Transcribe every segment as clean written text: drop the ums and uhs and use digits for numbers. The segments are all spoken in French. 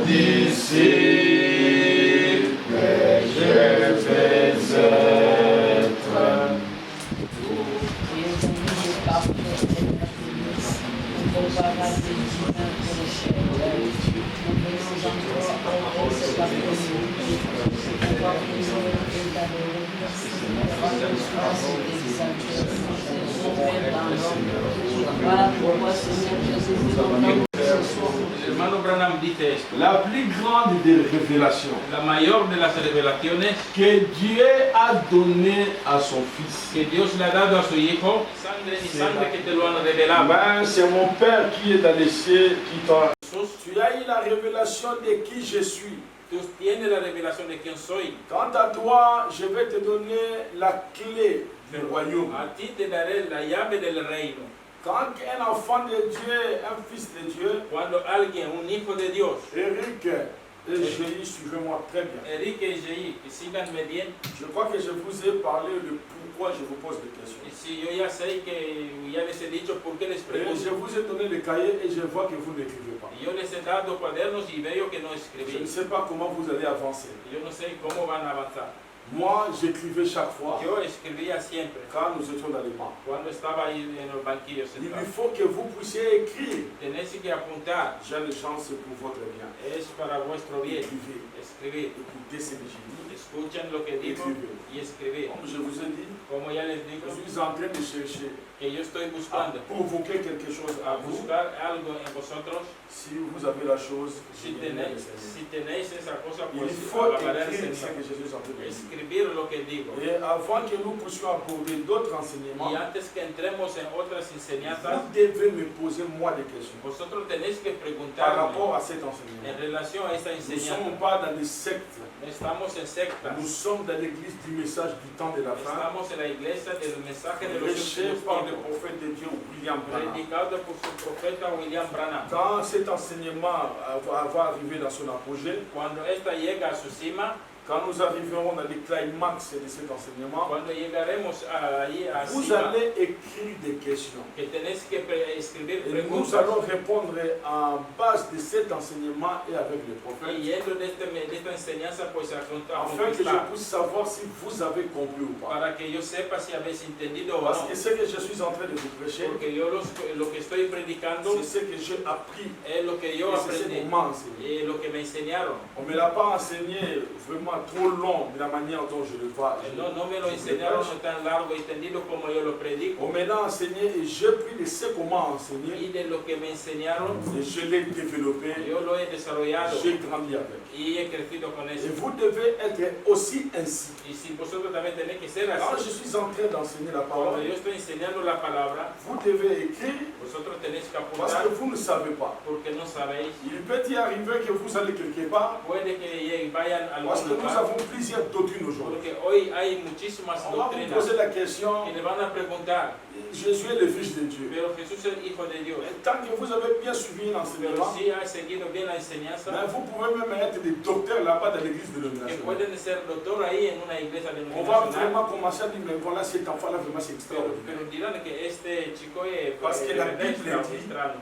disciple, je vais être. Hermano Branham dice esto. La plus grande des révélations La mayor de las revelaciones que Dieu a donné à son Fils, que Dios le ha dado a su Hijo, sangre y sangre que te lo han revelado. ben, c'est mon Père qui est dans les cieux qui t'a. Jesús, Tu as eu la révélation de qui je suis. tú tienes la revelación de quién soy. Quant à toi, je vais te donner la clé du royaume. A ti te daré la llave del reino. Quand un enfant de Dieu, un fils de Dieu, Cuando alguien, un hijo de Dios, Eric et Jéhi, suivez-moi très bien. Enrique y Jay, que síganme bien. Je crois que je vous ai parlé de pourquoi je vous pose des questions. Y si yo ya sé que ya les he dicho por qué les Et je pregunto. vous ai donné le cahier et je vois que vous n'écrivez pas. Y yo les he dado cuadernos y veo que no Je ne escribí. sais pas comment vous allez avancer. Yo no sé cómo van a avanzar. Moi, j'écrivais chaque fois Yo escribía siempre. quand nous étions dans les bancs. Cuando estaba ahí en los banquillos Il sentado. faut que vous puissiez écrire. Tenés que apuntar. Jeune chance pour votre bien. Es para vuestro bien. Écrivez. Escribir. Écoutez ce que j'ai dit. Escuchen lo que digo y escribir. Comme je vous ai dit, Como ya les digo, je suis en train de chercher que yo estoy à buscando provoquer quelque chose a à vous. buscar algo en vosotros. Si vous avez la chose, Si je viens de tenéis, l'essayer. si tenéis esa cosa, Il pues faut alabaré al écrire ce Señor. que je suis en train de dire. Escribir lo que digo. Et avant que nous puissions aborder d'autres enseignements, Y antes que entremos en otras enseñanzas, vous devez me poser moi des questions vosotros tenéis que par preguntarme rapport à cet en enseignement. relación a esta Nous ne enseñanza. sommes pas dans des sectes. No estamos en sectas, Nous sommes dans l'église du message du temps de la fin, estamos en la iglesia del mensaje de los prêché últimos par le tiempos, prophète de Dieu William Branham. predicado por su profeta William Branham. Quand cet enseignement va arriver dans son apogée, Cuando esta llega a su cima, quand nous arriverons dans les climax de cet enseignement, cuando llegaremos ahí a vous cima, allez écrire des questions. que tenéis que escribir Et nous preguntas. allons répondre en base de cet enseignement et avec les prophètes, Y yendo de esta enseñanza, pues a afin que je contestar, puisse savoir si vous avez compris ou pas. para que yo sepa si habéis entendido o Parce no. que ce que je suis en train de vous prêcher, Porque yo lo que estoy predicando c'est ce que j'ai appris es lo que yo et c'est ce aprendí qu'on m'a enseigné. y lo que me enseñaron. On ne me l'a pas enseigné vraiment trop long de la manière dont je le vois. No me lo enseñaron tan largo y tendido como yo lo predico. On me l'a enseigné et j'ai pris de ce qu'on m'a enseigné Y de lo que me enseñaron, et je l'ai développé, yo lo he desarrollado j'ai grandi avec. y he crecido con Et eso. vous devez être aussi ainsi. Y si vosotros también tenéis que ser Quand así, je suis en train d'enseigner la cuando parole, yo estoy enseñando la palabra, vous devez écrire vosotros tenéis que parce apuntar que vous ne savez pas. porque no sabéis. Il peut y arriver que vous allez quelque part Puede que vayan a parce que algún nous lugar, avons plusieurs doctrines aujourd'hui. porque hoy hay muchísimas On va vous doctrinas poser la question, que le van a preguntar, Jésus est le Fils de Dieu. pero Jesús es el Hijo de Dios. Et tant que vous avez bien suivi Pero l'enseignement, si ha seguido bien la enseñanza, mais vous pouvez même être des docteurs là-bas dans l'église de que l'Union. pueden ser doctor ahí en una iglesia On va denominacional, vraiment commencer à dire, mais voilà, cet enfant-là, vraiment, c'est pero extraordinaire. dirán que este chico es Parce que la verdad Bible extraordinario.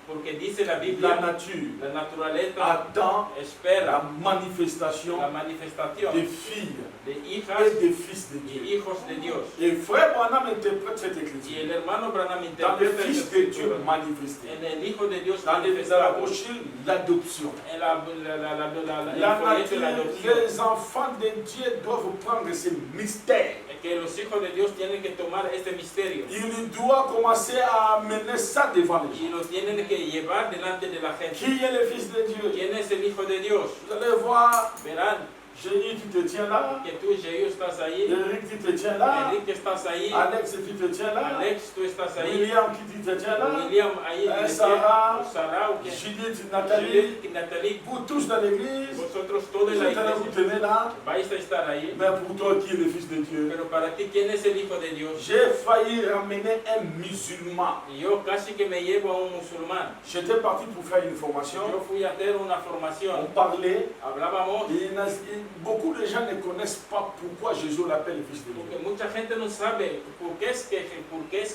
Porque dice la La Biblia, nature la naturaleza attend espera la manifestation la manifestación des filles de hijas et des fils de y Dieu. hijos de Dios. Et frère Branham interprète cette Y écriture el hermano Branham dans le interpreta Fils esta de Dieu escritura manifesté, en el Hijo de Dios dans la manifestado, brochure l'adoption. en La el folleto de la nature, adopción. les enfants de Dieu doivent prendre ce mystère. Que los hijos de Dios tienen que tomar este misterio Il doit commencer à mener ça devant les gens. y lo tienen que llevar delante de la gente. Qui est le Fils de Dieu? ¿Quién es el Hijo de Dios? Vous allez voir, Verán Jésus qui te tient là, que tú, Jesús, estás ahí, Eric qui te tient là, Enrique, estás ahí, Alex qui te tient là, Alex, tú estás ahí, William qui te tient là, William ahí, Sarah, Sarah, o qué, Judith, Nathalie, Juliette, Natalie, vous tous dans l'église, vosotros todos vous en la êtes là, vous iglesia tenez là, vais a estar ahí, mais pour toi qui est le Fils de Dieu? pero para ti, ¿quién es el Hijo de Dios? J'ai failli ramener un musulman. Y yo casi que me llevo a un musulmán. J'étais parti pour faire une formation, Yo fui a hacer una on formación, parlait, hablábamos et beaucoup de gens ne connaissent pas pourquoi Jésus l'appelle le Fils de Porque Dieu. mucha gente no sabe por qué es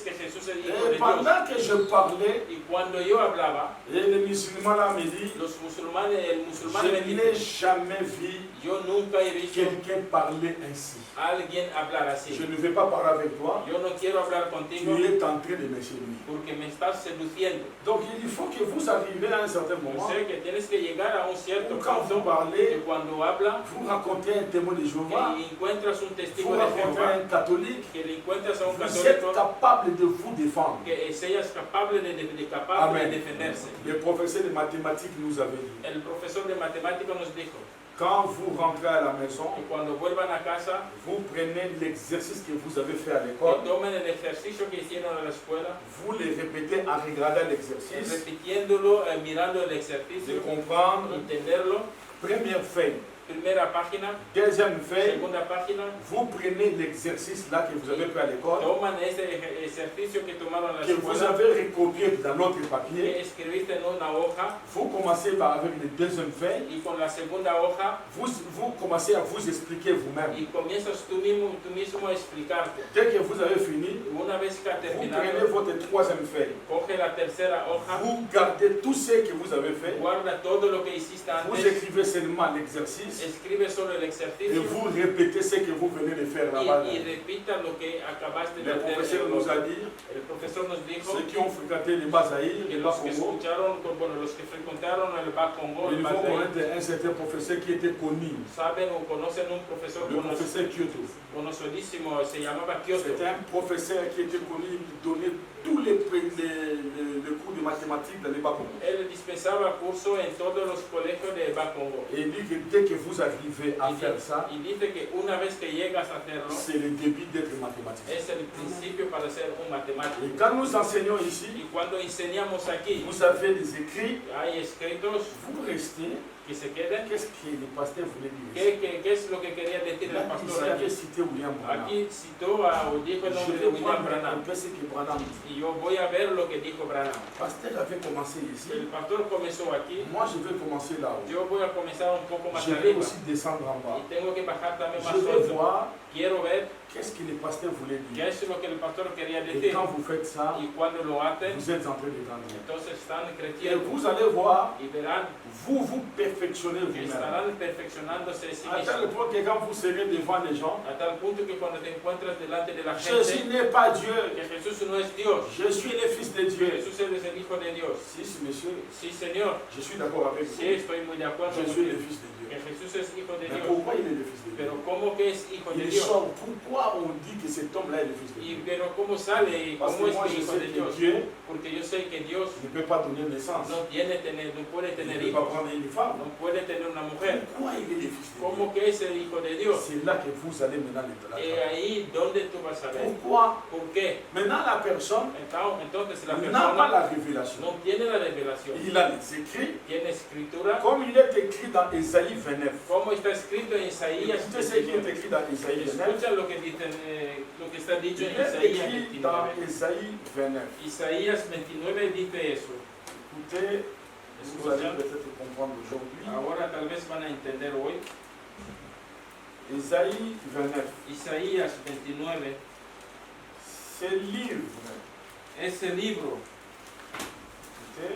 que Jesús es hijo de Et Dios. pendant que je parlais, Y cuando yo hablaba, et le musulman là me dit, el musulmán me je n'ai dijo, jamais vu yo nunca he visto quelqu'un parler ainsi. a alguien hablar así. Je ne vais pas parler avec toi, Yo no quiero hablar tu contigo es en train de me séduire. porque me estás seduciendo. Donc il faut que vous arriviez à un certain Yo moment, sé que tienes que llegar a un cierto où quand vous punto parlez, que cuando habla, vous racontez un témoin de Jéhovah, que encuentras un testigo vous de racontez Jehová, un catholique, que le encuentras a un vous êtes católico, capable de vous défendre. que seas capaz de defenderse. Le professeur de mathématiques nous avait dit, El profesor de matemáticas nos dijo quand vous rentrez à la maison, que cuando vuelvan a casa, vous prenez l'exercice que vous avez fait à que l'école, tomen el ejercicio que hicieron en la escuela, vous les répétez en regardant l'exercice, repitiéndolo, mirando el de ejercicio, comprendre. entenderlo. Première feuille. Primera página, Deuxième feuille, segunda página, vous prenez l'exercice là que vous avez fait à l'école, toman ese ejercicio que tomaron en la que vous escuela, avez recopié dans notre que papier. escribiste en una hoja, Vous commencez par avec la deuxième feuille. y con la segunda hoja, Vous commencez à vous expliquer vous-même. y comienzas tú mismo a explicarte. Dès que vous avez fini, Una vez que ha vous prenez terminado, votre troisième feuille. coge la tercera hoja, Vous gardez tout ce que vous avez fait. guarda todo lo que hiciste Vous antes, écrivez seulement l'exercice escribe solo el et ejercicio vous répétez ce que vous venez de faire là-bas. y repita lo que acabaste de Le hacer. professeur nous a dit, El profesor nos dijo ceux qui ont fréquenté les Bazaïr, que les los que Bas-Congo, escucharon, bueno, los que frecuentaron el Bakongo, ils el vont Bazaïr, connaître un certain professeur qui était connu, saben o conocen un profesor le professeur Kyoto. conocidísimo, se llamaba Kyoto. C'était un professeur qui était connu, il donnait tous les cours de mathématiques dans les Bas-Congo. Él dispensaba curso en todos los colegios de Bakongo. Et il dit que dès que vous arrivez à faire ça, Y dice que una vez que llegas a hacerlo, c'est le début d'être mathématicien. es el principio para ser un matemático. Et quand nous enseignons ici, Y cuando enseñamos aquí, vous avez des écrits, hay escritos vous restez, que se queden. qu'est-ce que le pasteur voulait dire? ¿Qué es lo que quería decir el Là, pastor il avait aquí? cité William Branham. Aquí citó o dijo el Je nombre de vais William prendre un Branham. peu ce que Branham dit. Y yo voy a ver lo que dijo Branham. Le pasteur avait commencé ici, El pastor comenzó aquí, moi je vais commencer là-haut. yo voy a comenzar un poco más Je vais arriba. aussi descendre en bas. Y tengo que bajar también más Je vais hondo. voir Quiero ver qu'est-ce que le pasteur voulait qué dire. es lo que el pastor quería Et decir. quand vous faites ça, Y cuando lo hacen, vous êtes en train de grandir. entonces están Et creciendo. vous allez voir, Y verán vous vous perfectionnez que vous-même. estarán perfeccionándose a sí À tel mismos. point que quand vous serez devant les gens, A tal punto que cuando te encuentras delante de la Jésus gente, n'est pas Dieu, que Jesús no es Dios, je suis le Fils de Dieu. Jesús es el Hijo de Dios. Si, monsieur, Sí, Señor, je suis d'accord avec sí, vous. estoy muy de acuerdo Je suis le contigo. Fils de Que Dieu. Jesús es Hijo de Mais Dios. pourquoi il est le Fils de Dieu? Pero ¿cómo que es Hijo de Il Dios? sort. Pourquoi on dit que cet homme-là est le Fils de Y Dieu? pero ¿cómo sale y Parce cómo que es moi, que je Hijo sais de que Dios? Dieu Porque yo sé que Dios ne peut pas donner naissance. no puede Il tener ne peut pas hijos, prendre une femme. no puede tener una mujer. Pourquoi il est le Fils de Dieu? ¿Cómo que es el Hijo de Dios? C'est là que vous allez maintenant le Y traiter. ahí, ¿dónde tú vas a ver? Pourquoi? ¿Por qué? Maintenant, la personne Entonces la n'a pas persona la révélation. no tiene la revelación, Il a les écrits, tiene escritura, comme il est écrit dans Ésaïe 29. como está escrito en Isaías Écoutez ce qui est 29. écrit dans Ésaïe 29. Escucha lo que dicen, lo que está dicho Il en est Isaías écrit dans 29. Ésaïe 29. Isaías 29 dice eso. Écoutez, vous allez peut-être comprendre aujourd'hui. Ahora tal vez van a entender hoy. Ésaïe 29. Isaías 29, Ce livre, ese libro, écoutez,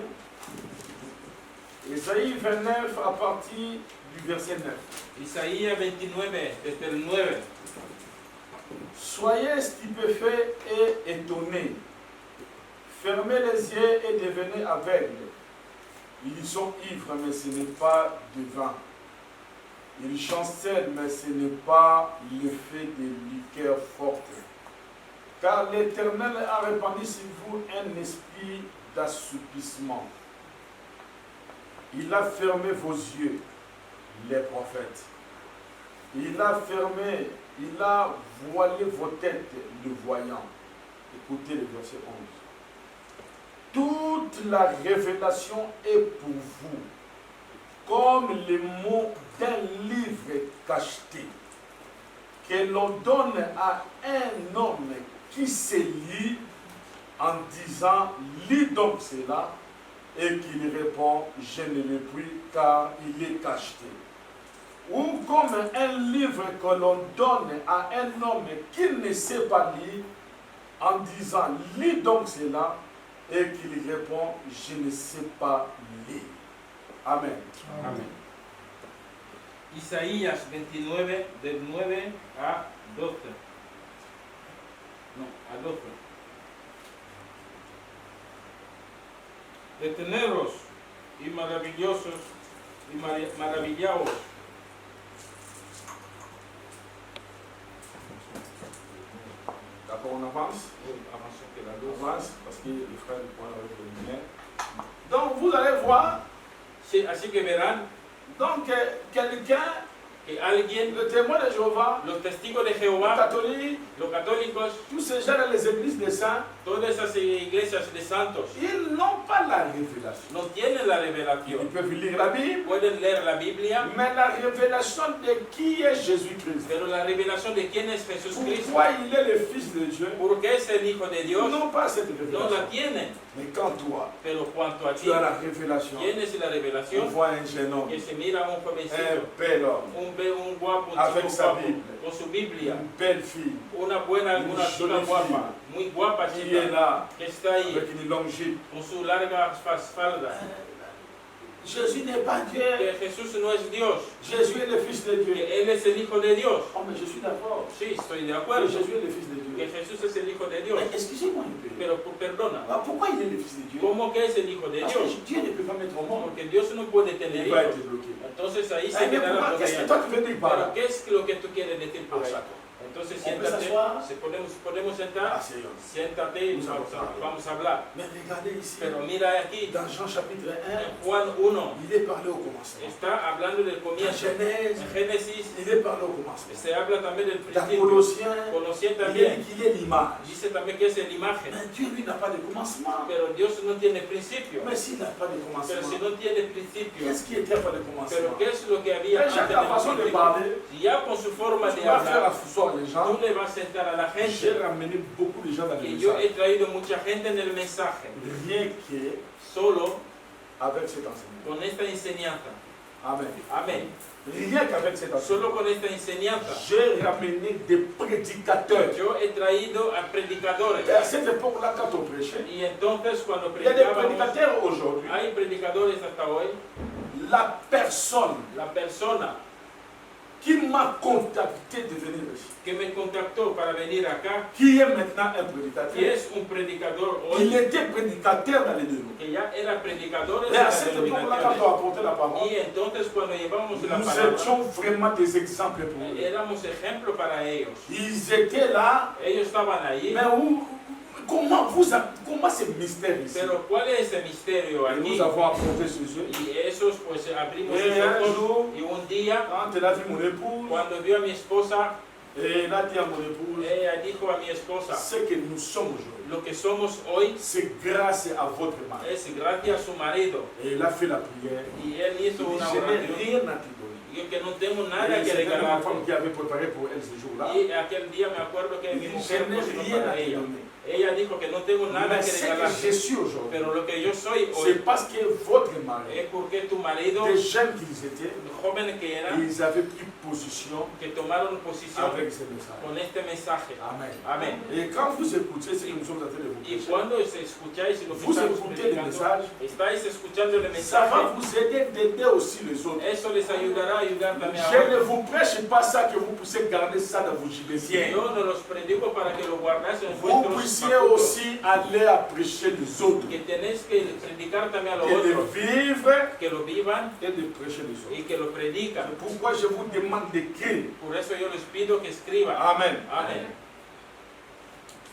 Ésaïe 29 à partir du verset 9. Isaías 29, desde el 9. Soyez stupéfaits et étonnés. Fermez les yeux et devenez aveugles. Ils sont ivres, mais ce n'est pas de vin. Ils chancellent, mais ce n'est pas l'effet de liqueurs fortes. Car l'Éternel a répandu sur vous un esprit d'assoupissement. Il a fermé vos yeux, les prophètes. Il a voilé vos têtes, le voyant. Écoutez le verset 11. Toute la révélation est pour vous, comme les mots d'un livre cacheté, que l'on donne à un homme qui se lit en disant « Lis donc cela » et qu'il répond « Je ne le puis car il est cacheté ». ou comme un livre que l'on donne à un homme qui ne sait pas lire, en disant « Lis donc cela » et qu'il répond « Je ne sais pas lire ». Amen. Amén. Isaías 29, del 9 a 12. No, a 12. Deteneros y maravillosos y maravillaos. D'accord, on avance. Avanzó que la On luz. avance parce que les frères du point avec le lumière. Donc vous allez voir, Sí, así que verán donc quelqu'un, que alguien, le témoin de Jéhovah, los testigos de le Jehová, catholique, los católicos, tous ces gens dans les églises des saints, todas esas iglesias de santos, ils n'ont pas la révélation. no tienen la Ils revelación. peuvent lire la Bible, Pueden leer la Biblia, mais la révélation de qui est Jésus-Christ, pero la revelación de quién es Jesucristo, pourquoi il est le Fils de Dieu, porque es el Hijo de ils Dios, n'ont pas cette no la révélation. tienen. Mais quand toi, Pero cuanto a ti, tu as la révélation, tienes la on revelación, voit un jeune homme, que se mira a un un jovencito, bel homme, un guapo, un Avec chico sa guapo, Bible. con su Biblia, une belle fille, una buena, Una una chica jolie guapa, muy guapa qui est chica, là, que está ahí, avec une longue jupe. con su larga falda. Jésus n'est pas Dieu. Que Jesús no es Dios, Jésus est le Fils de que Dieu. Él es el Hijo de Dios. Oh, mais je suis d'accord. Sí, estoy de Que acuerdo, Jésus est le Fils de que Dieu. Jesús es el Hijo de Dios. Mais excusez-moi un peu. Pero perdona, Ah, pourquoi il est le Fils de Dieu? ¿cómo que es el Hijo de Parce Dios? que Dieu ne peut pas mettre au monde. Porque Dios no puede tener Il va hijos. être bloqué. Entonces ahí Eh, se mais queda la pourquoi? Qu'est-ce que batalla. toi tu veux dire par Pero là? ¿qué es lo que tú quieres decir por Ah, ahí? d'accord. Entonces On peut siéntate, s'asseoir. podemos sentar, Asseyons. siéntate y Nous allons parler. vamos a hablar. Mais regardez ici, Pero mira aquí, dans Jean chapitre 1, en Juan 1, il est parlé au commencement. está hablando del En comienzo. Genèse, En Génesis il est parlé au commencement. se habla también del Dans principio. Colossiens, Colossiens il est también dit qu'il est l'image. dice también que es la imagen. Mais Dieu, lui, n'a pas de commencement. Pero Dios no tiene principio. Mais s'il n'a pas de Pero commencement, si no tiene principio, qu'est-ce qui était avant le pero commencement? ¿qué es lo que había Mais antes chaque la del façon de principio? parler, Si ya con su forma tu de vas faire hablar, asseoir les gens. tú le vas a sentar a la J'ai gente. ramené beaucoup de gens dans le Y yo he message. traído mucha gente en el mensaje, Rien que solo avec cet enseignement. con esta enseñanza. Amen. Amén. Rien qu'avec cet enseignement. Solo con esta enseñanza. J'ai ramené des prédicateurs. Yo he traído a predicadores. Et à cette époque-là, quand on prêchait, Y entonces cuando il y a des predicábamos, prédicateurs aujourd'hui. hay predicadores hasta hoy. La personne La persona qui m'a contacté de venir ici, que me contactó para venir acá, qui est maintenant un que prédicateur, es un predicador il hoy, était prédicateur dans les deux mots. que ya era predicador en Et à las cette époque-là, quand on denominaciones. apportait la parole, Y entonces cuando llevamos la nous palabra, étions vraiment des exemples pour eux. éramos ejemplo para ellos. Ils étaient là, Ellos estaban ahí, mais comment c'est mystère ici? pero ¿cuál es ese misterio Et aquí? nous avons apporté ce jeu. Y esos pues abrimos Et sus un ojos jour, y un día quand elle a vu mon épouse, cuando vio a mi esposa, et elle a dit à mon épouse, ella dijo a mi esposa, ce que nous sommes aujourd'hui, lo que somos hoy c'est grâce à votre mari. es gracias a su marido. Et elle a fait la prière. Y él Elle hizo dit, una je n'ai oración. rien à te donner. Yo que no tengo nada Et que c'était ma regalarte. femme qui avait préparé pour elle ce jour-là. Y aquel día me acuerdo que Elle mi dit, mujer je n'ai cocinó rien à para te ella. donner. Ella dijo que no tengo nada Mais que ce que je regalarte. suis aujourd'hui, Pero lo que yo soy c'est hoy parce que votre mari, es porque tu marido, des jeunes qu'ils étaient, joven que eran, ils avaient pris position que tomaron posición avec ce message. con este mensaje. Amen. Amén. Et quand vous écoutez ce que nous sommes en train de vous Y prêcher, cuando escucháis lo que vous estamos écoutez le predicando, message, estáis escuchando el ça va mensaje, vous aider d'aider aussi les autres. eso les ayudará a ayudar también a Je ne otros. vous prêche pas ça que vous puissiez garder ça dans vos gibeciens. Yo no los predico para que lo guardas en Vous vuestros puissiez facultos, aussi aller à prêcher les autres. que tenéis que predicar también a los Et de otros, vivre que lo vivan et de prêcher les autres. y que lo predican. C'est pourquoi je vous demande d'écrire. Por eso yo les pido que escriban. Amen. Amén.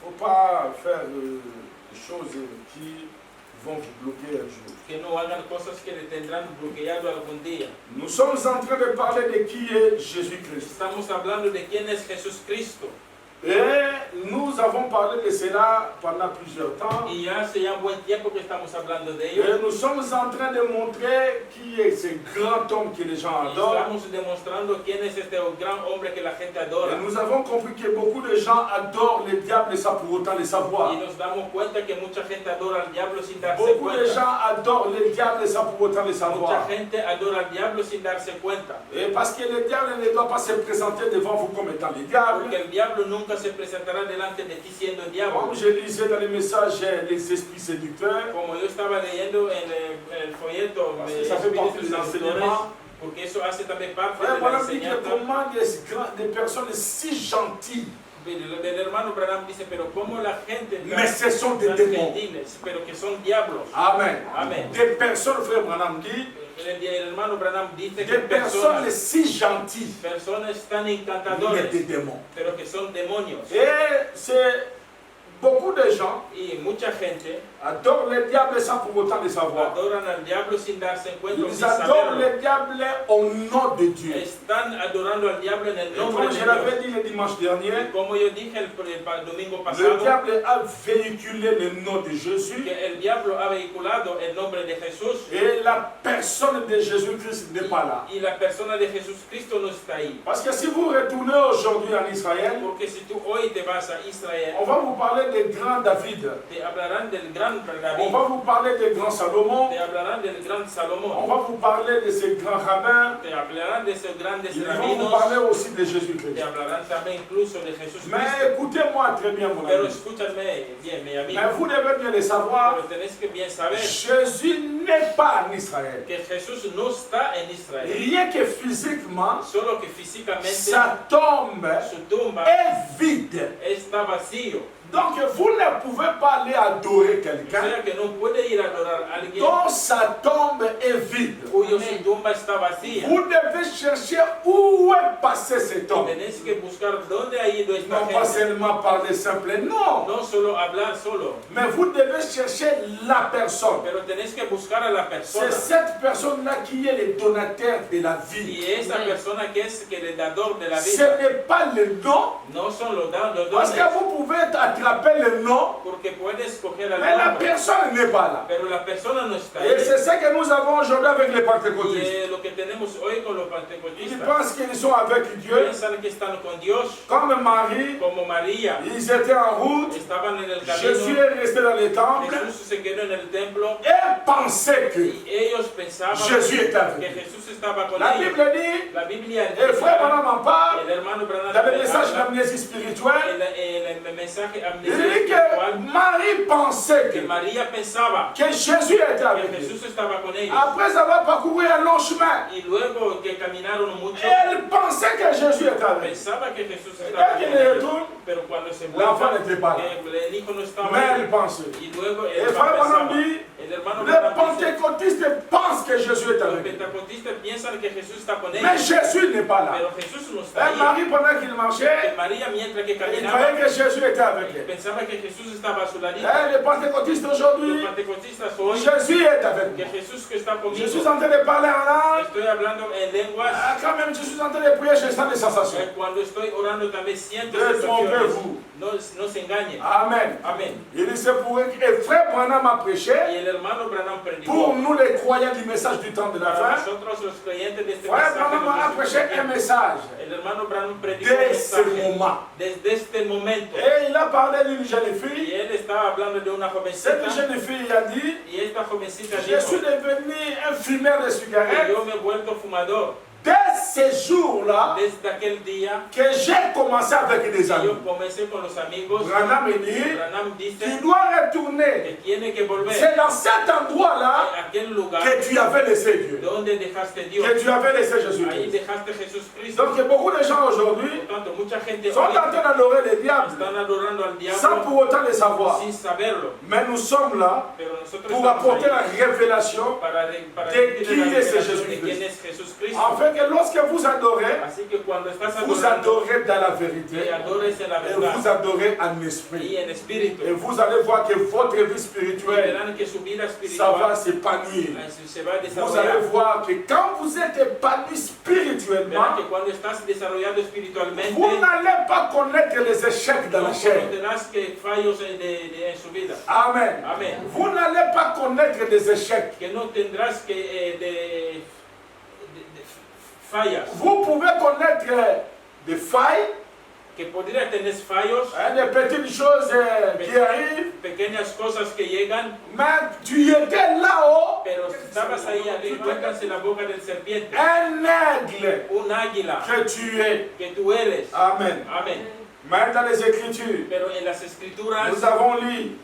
Il ne faut pas faire des choses qui vont vous bloquer un jour. Que no hagan cosas que le tendrán bloqueado algún día. Nous sommes en train de parler de qui est Jésus-Christ. Estamos hablando de quién es Jesucristo. Et nous avons parlé de cela pendant plusieurs temps. Y hace ya un buen tiempo que estamos hablando de ello. Et nous sommes en train de montrer qui est ce grand homme que les gens Y adorent. estamos demostrando quién es este gran hombre que la gente adora. Et nous avons compris que beaucoup de gens adorent le diable sans pour autant le savoir. Y nos damos cuenta que mucha gente adora al diablo sin darse Beaucoup de cuenta. gens adorent le diable sans pour autant le savoir. Mucha gente adora al diablo sin darse cuenta. Et parce que le diable ne doit pas se présenter devant vous comme étant le diable. Porque el diablo nunca se presentará delante de ti siendo el diablo. Comme je lisais dans les messages les esprits séducteurs, Como yo estaba leyendo en el folleto parce de que ça fait partie Espíritus de Seductores, l'enseignement. porque eso hace también parte Frère de la Branham dit que enseñanza. comment des personnes si gentilles, El hermano Branham dice, pero como la gente mais ce sont des tan démons. gentiles, pero que son diablos. Amen. Amen. Des personnes, frère Branham dit, El hermano Branham dice des que personnes si gentilles, personas tan mais encantadores, des démons. pero que son demonios. Et c'est beaucoup de gens Y mucha gente adorent le diable sans pour autant le savoir. adoran al diablo sin darse cuenta, Ils sin adorent saberlo. le diable au nom de Dieu. Están adorando al diablo en el Et nombre comme de je l'avais Dios. dit le dimanche dernier, Como yo dije el domingo le pasado, diable a véhiculé le nom de Jésus que el diablo ha vehiculado el nombre de Jesús et la personne de Jésus-Christ n'est pas là. y la persona de Jesucristo no está ahí. Parce que si vous retournez aujourd'hui en Israël, Porque si tú hoy te vas a Israel, on va vous parler de grand David, te hablarán del gran on David, va vous parler de grand Salomon, te hablarán del gran on Salomón, va vous parler de ces grands rabbins, te hablarán de esos grandes ils vont vous parler rabinos, aussi de te Jésus-Christ. hablarán también incluso de Jesucristo. Mais écoutez-moi très bien, mon Pero ami. escúchame bien, mi amigo, Mais vous devez bien le savoir, pero tenés que bien saber Jésus n'est pas en Israël. que Jesús no está en Israel, Rien que physiquement, solo que físicamente sa tombe su tumba est vide. está vacío. Donc vous ne pouvez pas aller adorer O quelqu'un sea que no puede ir a adorar a alguien dont sa tombe est vide. cuyo su tumba está vacía. Vous devez chercher où est passé cet homme. Tenés que buscar dónde ha ido esta Non pas gente. seulement parler simple, non. No solo hablar solo, Mais vous devez chercher la personne. pero tenés que buscar a la persona. C'est cette personne-là qui est le donateur de la vie. Y esa persona que es el dador de la Ce vida, n'est pas le nom, no son los dones, parce que vous pouvez attraper le nom, porque puedes coger al mais la nombre, personne n'est pas là. pero la persona no está Et ahí. c'est ce que nous avons aujourd'hui avec les Y pentecôtistes. lo que tenemos hoy con los Ils pentecostistas, pensent qu'ils sont avec Dieu, piensan que están con Dios, comme Marie, como María, ils étaient en route, estaban en el Jésus camino, est resté dans le temple Jesús se quedó en el templo et pensait que y ellos pensaban Jésus était avec que eux. Jesús estaba con La ellos. Bible dit, La Biblia et frère Branham en parle, el hermano Branham dans le message habla, d'amnésie spirituelle, el mensaje il amnésico dit que espiritual, Marie pensait que que María pensaba Jésus était que avec eux. Jesús estaba con ellos. Après avoir parcouru un long chemin, Y luego que caminaron mucho, elle pensait que Jésus était avec eux. pensaba que Jesús Et estaba quand con il ellos. retourne, Pero cuando se l'enfant vuelve, n'était pas là. el hijo no estaba Mais ahí. elle pensait. Y luego Et el frère Branham pensaba. dit, El hermano les Branham dice, pentecôtistes pensent que Jésus est los avec eux. pentecostistas piensan que Jesús está con Mais ellos, Jésus n'est pas là. pero Jesús no está Et ahí. Marie, pendant qu'il Que marchait, María, mientras que il caminaba, croyait que Jésus était avec eux. pensaba que Jesús estaba a su ladito. Et les pentecôtistes Los aujourd'hui, pentecostistas hoy, Jésus est avec que nous. Jesús que está Je conmigo, suis en train de parler en langue. estoy hablando en lenguas, Quand même, je suis en train de prier, je sens des sensations. cuando estoy orando también siento Détrompez-vous. sensaciones. No se engañen. Amen. Amén. Il dit c'est pour eux. Et frère Branham a prêché Y el hermano Branham predicó pour nous les croyants du message du temps de la para fin. nosotros los creyentes de este Frère mensaje. Branham a prêché un message El hermano Branham predicó un dès ce mensaje moment. desde este momento. Et il a parlé d'une jeune Y fille. él estaba hablando de una jovencita. Cette jeune fille a dit, Y esta jovencita je suis dijo devenu un fumeur de que cigarettes. yo me he vuelto fumador. Dès ce jour-là, Desde aquel día que j'ai commencé avec des que amis. yo comencé con los amigos, Branham dit, Branham tu dice dois retourner. que tiene que volver C'est dans cet endroit-là a aquel lugar que tu avais laissé Dieu. donde dejaste Dios. Que tu avais laissé Jésus. Ahí dejaste Jesucristo. Donc beaucoup de gens aujourd'hui Por tanto, mucha gente sont en hoy train d'adorer le diable están adorando al sans diablo pour autant le savoir. sin saberlo. Mais nous sommes là Pero nosotros pour estamos apporter ahí la révélation para de decirle qui la es ese revelación de Jesucristo. quién es Jesucristo. En fait, fait que lorsque vous adorez, Así que cuando estás vous adorando, adorez dans la vérité te adores en la et vous verdad adorez en y esprit. en espíritu. Et vous allez voir que votre vie Y spirituelle, verán que su vida ça va espiritual s'épanouir. se va a Vous allez desarrollar. voir que quand vous êtes épanoui spirituellement, Verán que cuando estás desarrollado espiritualmente, vous n'allez pas connaître les échecs dans no la chair. conocerás que fallos en su vida. Amen. Amén. Vous n'allez pas connaître des échecs. Que no tendrás que fallas. Vous pouvez connaître des failles, Que podría tener fallos, des petites choses qui arrivent, pequeñas cosas que llegan, mais tu étais là-haut, pero si estabas ahí arriba, encuentras en la boca del serpiente, un aigle un águila que tu es. que tú eres. Amen. Amén. Mais dans les Écritures, Pero en las escrituras nous avons lu,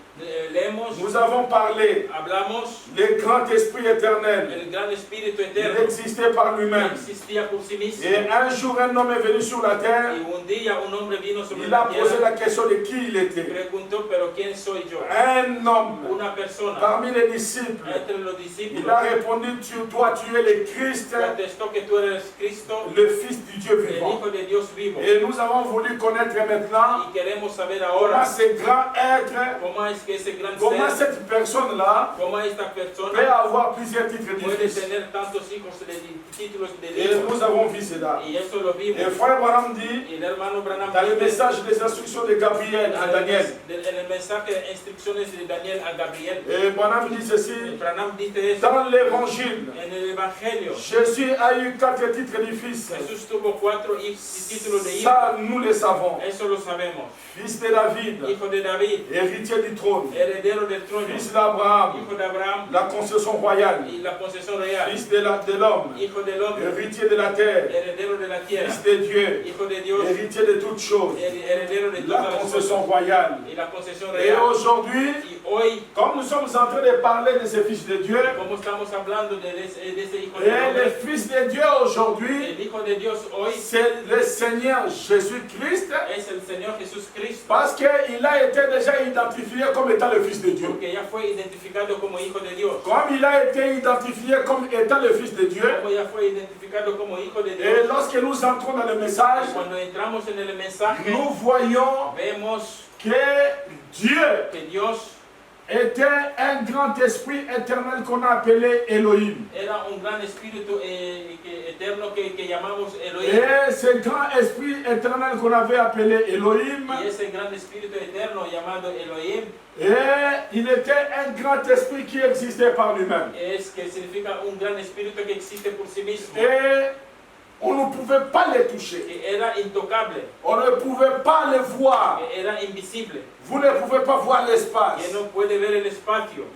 leemos, nous avons parlé, hablamos, le grand esprit éternel, el gran espíritu il eterno existait par que lui-même. existía por sí mismo. Et un jour, un homme est venu sur la terre, Y un día un hombre vino sobre il a la posé tierra la question de qui il y était. preguntó, pero ¿quién soy yo? Un homme Una persona parmi les disciples. entre los Il discípulos a répondu, toi tu es le Christ, contestó que tú eres Cristo, le Fils du Dieu el vivant. Hijo de Dios vivo. Et nous avons voulu connaître maintenant Y queremos saber comment ahora ce grand être, cómo es que ese gran comment ser, cette personne-là cómo esta peut persona avoir plusieurs titres de puede fils. tener tantos hijos de títulos de Et hijo. nous avons vu cela. Y eso lo vimos. Et frère Branham dit, Y el hermano Branham dans le dice, message des instructions de Gabriel à Daniel, en el mensaje de instrucciones de Daniel a Gabriel, et Branham dit ceci, Branham dice eso, dans l'évangile, en el Evangelio, Jésus a eu 4 titres de fils. Jesús tuvo 4 títulos de hijo. Ça, nous le savons. Eso lo sabemos. Fils de David, Hijo de David, héritier du trône. heredero del trono, Fils d'Abraham, hijo de Abraham la concession royale. y la concesión real, Fils de l'homme, hijo del hombre, héritier de la terre. heredero de la tierra, Fils de Dieu, hijo de Dios, héritier de toutes choses. heredero de La todas las concession cosas royale. y la concesión Et real. aujourd'hui, Y hoy, comme nous sommes en train de parler de ces fils de Dieu, como estamos hablando de ese hijo de et le hombre, fils de Dieu aujourd'hui, el hijo de Dios hoy c'est le Seigneur Jésus-Christ, es el Señor Jesucristo, parce qu'il a été déjà identifié comme étant le fils de Dieu. porque ya fue identificado como hijo de Dios, Comme il a été identifié comme étant le fils de Dieu, como ya fue identificado como hijo de et Dios. lorsque nous entrons dans le message, Cuando entramos en el mensaje, nous voyons vemos que Dieu que Dios était un grand esprit éternel qu'on a appelé Elohim. era un gran espíritu eterno que llamamos Elohim. Et ce grand esprit éternel qu'on avait appelé Elohim, Y ese gran espíritu eterno llamado Elohim et il était un grand esprit qui existait par lui-même. es que significa un gran espíritu que existe por sí mismo, Et on ne pouvait pas le toucher. que era intocable, On ne pouvait pas le voir. que era invisible, Vous ne pouvez pas voir l'espace. que no puede ver el espacio.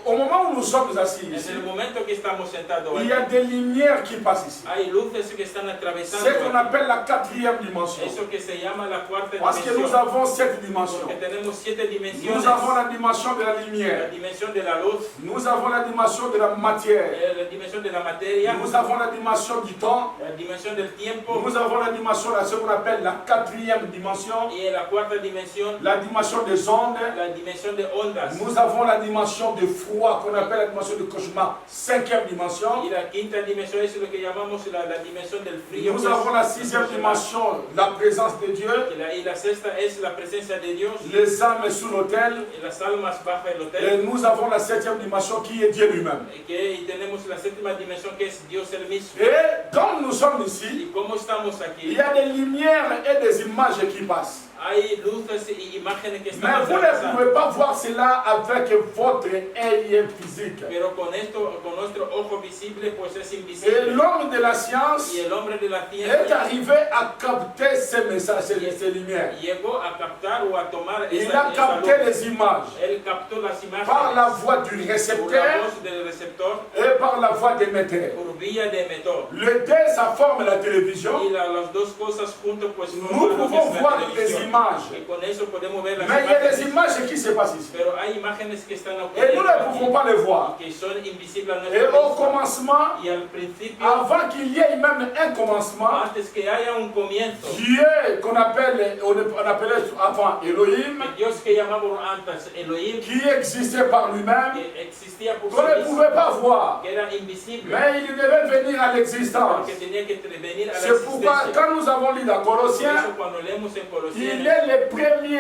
Au moment où nous sommes assis En ici, el momento que estamos sentados il ahí, y a des lumières qui passent ici. hay luces que están atravesando C'est ce qu'on aquí. appelle la quatrième dimension. Eso que se llama la cuarta Parce que nous dimensión, avons cette dimension. porque tenemos 7 dimensiones. Nous avons la dimension de la La lumière. dimensión de la luz, Nous avons la dimension de la matière. la dimensión de la materia, Nous avons la dimension du temps. la dimensión del tiempo Nous avons la dimension de ce qu'on appelle la quatrième dimension. y la cuarta dimensión, La dimension des ondes. la dimensión de ondas. Nous avons la dimension de froid qu'on appelle la dimension de cauchemar. Cinquième dimension. Y la quinta dimensión es lo que llamamos la dimensión del frío. Nous avons la sixième dimension, la présence de Dieu. Y la sexta es la presencia de Dios. Les âmes sous l'autel. Y las almas bajo el Et hotel. nous avons la septième dimension qui est Dieu lui-même. Y tenemos la séptima dimensión que es Dios el mismo. Et comme nous sommes Y ici, como estamos il aquí, y a des lumières et des images qui passent. hay luces y imágenes que Mais están vous ne atravesando. pouvez pas voir cela avec votre œil physique. Pero con esto, con nuestro ojo visible, pues es Et invisible. l'homme de la science Y el hombre de la est ciencia arrivé à capter ces messages, ces lumières. llegó a captar o a tomar Il esa a capté luz. les images Él captó las imágenes par la voix du por la récepteur voz del receptor et par la voix des émetteurs. por vía de emetor. Le deux, ça forme la télévision. Y las dos cosas juntos pues Nous forman lo que pouvons es la voir les televisión. images. Y con eso podemos ver las Mais il y a des imágenes. images qui se passent ici. Pero hay imágenes que están Et nous ne ocurriendo pouvons aquí, pas les voir. que son invisibles a Et nuestra au vista. commencement, Y al principio, avant qu'il y ait même un commencement, antes que haya un comienzo, Dieu qu'on appelle, on appelait avant Elohim, el Dios que llamamos antes Elohim, qui existait par lui-même, que existía por sí qu'on ne mismo, pouvait pas voir. que era invisible, Mais il devait venir à l'existence. que tenía que venir a la C'est pourquoi, existencia. quand nous avons lu dans Por Colossiens, eso cuando leemos en il Colosenses, est le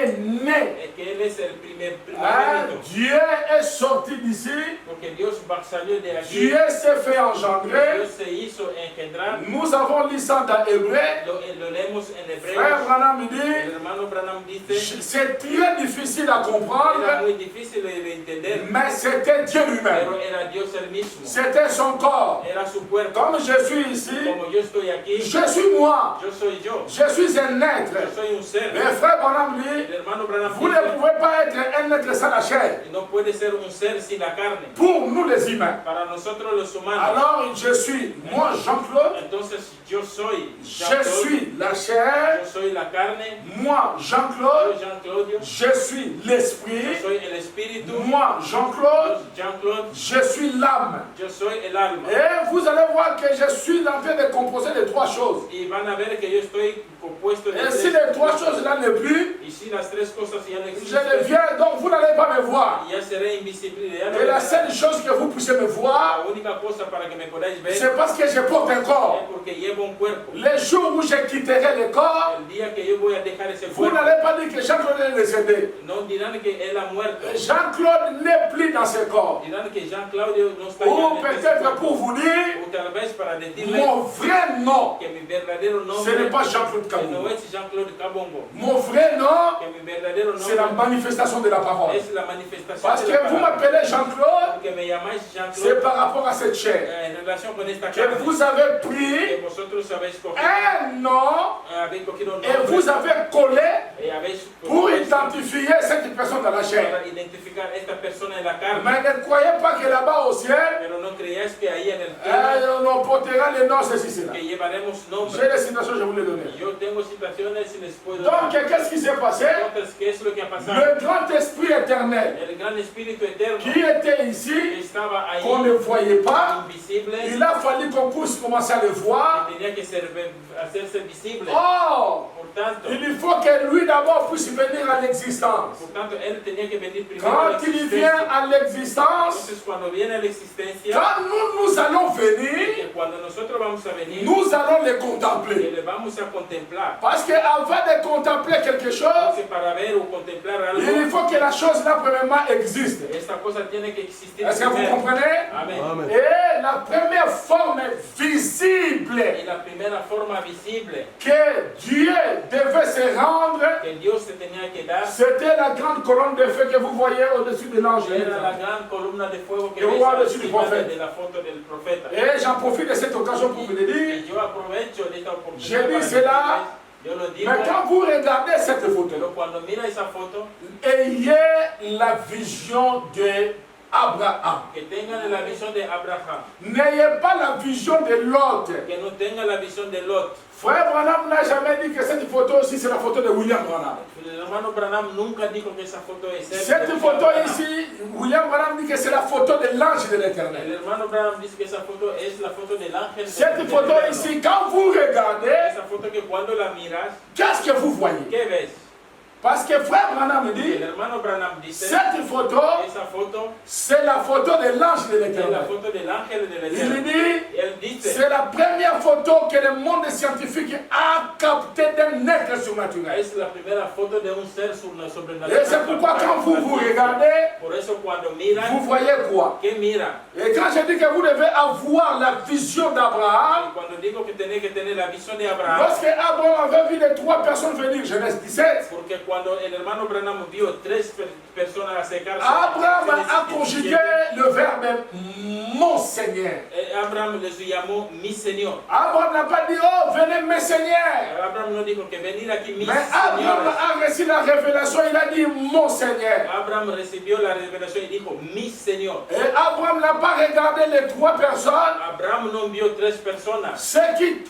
premier-né. que Él es el Hein? primogénito, Dieu est sorti d'ici, porque Dios salió de aquí, Dieu s'est fait engendrer. Dios se hizo engendrar, Nous avons lu ça dans Hébreu. lo leemos en Frère Hebreos, Branham el dit, hermano Branham dice, c'est très difficile à era comprendre, muy difícil de entender, mais c'était Dieu lui-même. pero era Dios el mismo, C'était son corps. era su cuerpo, Comme je suis ici, como yo estoy aquí, je suis moi. yo soy yo, Je suis un être. yo soy un ser, Le frère Branham dit, el hermano Branham vous ne dice, pouvez pas être un être sans la chair. no puede ser un ser sin la carne, Pour nous les humains. para nosotros los humanos, Alors je suis, moi Jean-Claude, entonces yo soy je Jean-Claude, suis la chair. yo soy la carne, Moi yo Jean-Claude, Jean-Claudio, je suis yo l'esprit. soy el espíritu, Moi Jean-Claude, yo Jean-Claude, je suis l'âme. yo soy el alma. Et vous allez voir que je suis en train de composer les trois choses. Y van a ver que yo estoy compuesto de Et si les trois choses-là ne plus, y si las tres cosas ya no je existen, deviens, donc vous n'allez pas me voir. ya seré invisible. Ya no Et la verán. seule chose que vous puissiez me voir, La única cosa para que me podáis ver c'est parce que je porte un corps. es porque llevo un cuerpo. Les jours où je quitterai le corps, El día que yo voy a dejar ese vous cuerpo, n'allez pas dire que Jean-Claude est décédé. no dirán que él ha muerto. Jean-Claude n'est plus dans ce corps. Dirán que Jean-Claudio no está Ou ya en ese peut-être cuerpo. pour vous dire, O tal vez para decirle mon vrai nom, que mi verdadero ce nombre n'est pas Jean-Claude que no Kabou. es Jean-Claude Kabongo, Mon vrai nom, que mi verdadero c'est la nombre manifestation de la parole. es la manifestación Parce de la que vous palabra. m'appelez Jean-Claude, Porque me llamáis c'est Jean-Claude par rapport à cette chair. en relación con esta Que carne. vous avez Que pris vosotros habéis cogido, un nom habéis cogido un et vous nombre avez collé y habéis pour puesto identifier cette personne dans la chair. para identificar a esta persona en la carne. Mais ne croyez pas que là-bas au ciel, Pero no creáis que ahí en el cielo on portera les noms, ceci, cela. que llevaremos nombre. J'ai les citations, je vous les donner. Yo tengo situaciones y les puedo Donc, dar. qu'est-ce qui s'est passé? Entonces, ¿qué es lo que ha pasado? Le grand esprit éternel El gran Espíritu Eterno qui était que ici, estaba ahí, qu'on ne voyait pas, invisible, il a fallu qu'on puisse commencer à le voir. que tenía que hacerse visible. Or, Por tanto, il faut que lui d'abord puisse venir à l'existence. por tanto, él tenía que venir primero a la Quand il vient existencia. à l'existence, Entonces, cuando viene a la existencia, quand nous allons venir, que cuando nosotros vamos a venir, nous allons le que contempler. le vamos a contemplar. Parce qu'avant de contempler quelque chose, Porque para ver o contemplar algo, il faut que la chose là premièrement existe. esta cosa tiene que existir Est-ce que vous primero. comprenez? Amén. Et la première forme visible Y la primera forma visible que Dieu devait se rendre, que Dios se tenía que dar c'était la grande colonne de feu que vous voyez au-dessus de l'ange. era la gran columna de fuego que Que ves voit dessus du encima prophète. de la foto del profeta. Et j'en profite de cette occasion pour vous le dire. Y yo aprovecho de esta oportunidad J'ai dit para cela, decirles, yo lo digo, Mais quand vous regardez cette photo, pero cuando mira esa foto, ayez la vision de Abraham. que tengan la visión de Abraham, N'ayez pas la vision de Lot. que no tengan la visión de Lot. Frère Branham n'a jamais dit que cette photo aussi c'est la photo de William Branham. El hermano Branham nunca dijo que esa foto es él. Cette photo ici, William Branham dit que c'est la photo de l'ange de El l'Éternel. hermano Branham dice que esa foto es la foto del ángel. Cette photo ici, quand vous regardez, Esa foto que cuando la miras, qu'est-ce que vous voyez? ¿qué ves? Parce que frère Branham dit, El hermano Branham dice, cette photo, esa foto c'est la photo de l'ange de es la l'Éternel. foto del ángel del Il Eterno. dit, Y él dice, c'est la première photo que le monde scientifique a captée d'un être surnaturel. es la primera foto de un ser Et sobrenatural. c'est pourquoi quand vous regardez, Por eso cuando miran, vous voyez quoi? ¿qué miran? Et quand je dis que vous devez avoir la vision Y d'Abraham, cuando digo que tenés que tener la visión de Abraham, lorsque Abraham avait vu les trois personnes venir, Genèse 17, porque cuando el hermano Branham vio tres personas acercarse, Abraham a Génesis conjugué 17, le verbe mon Seigneur. Abraham les llamó mi Señor. Abraham n'a pas dit, oh, venez mes seigneurs. Abraham no dijo que venir aquí mis Mais Abraham señores. a reçu la révélation, il a dit mon Seigneur. Abraham recibió la revelación y dijo mi Señor. Et Abraham n'a pas regardé les trois personnes, Abraham no vio tres personas. ceux qui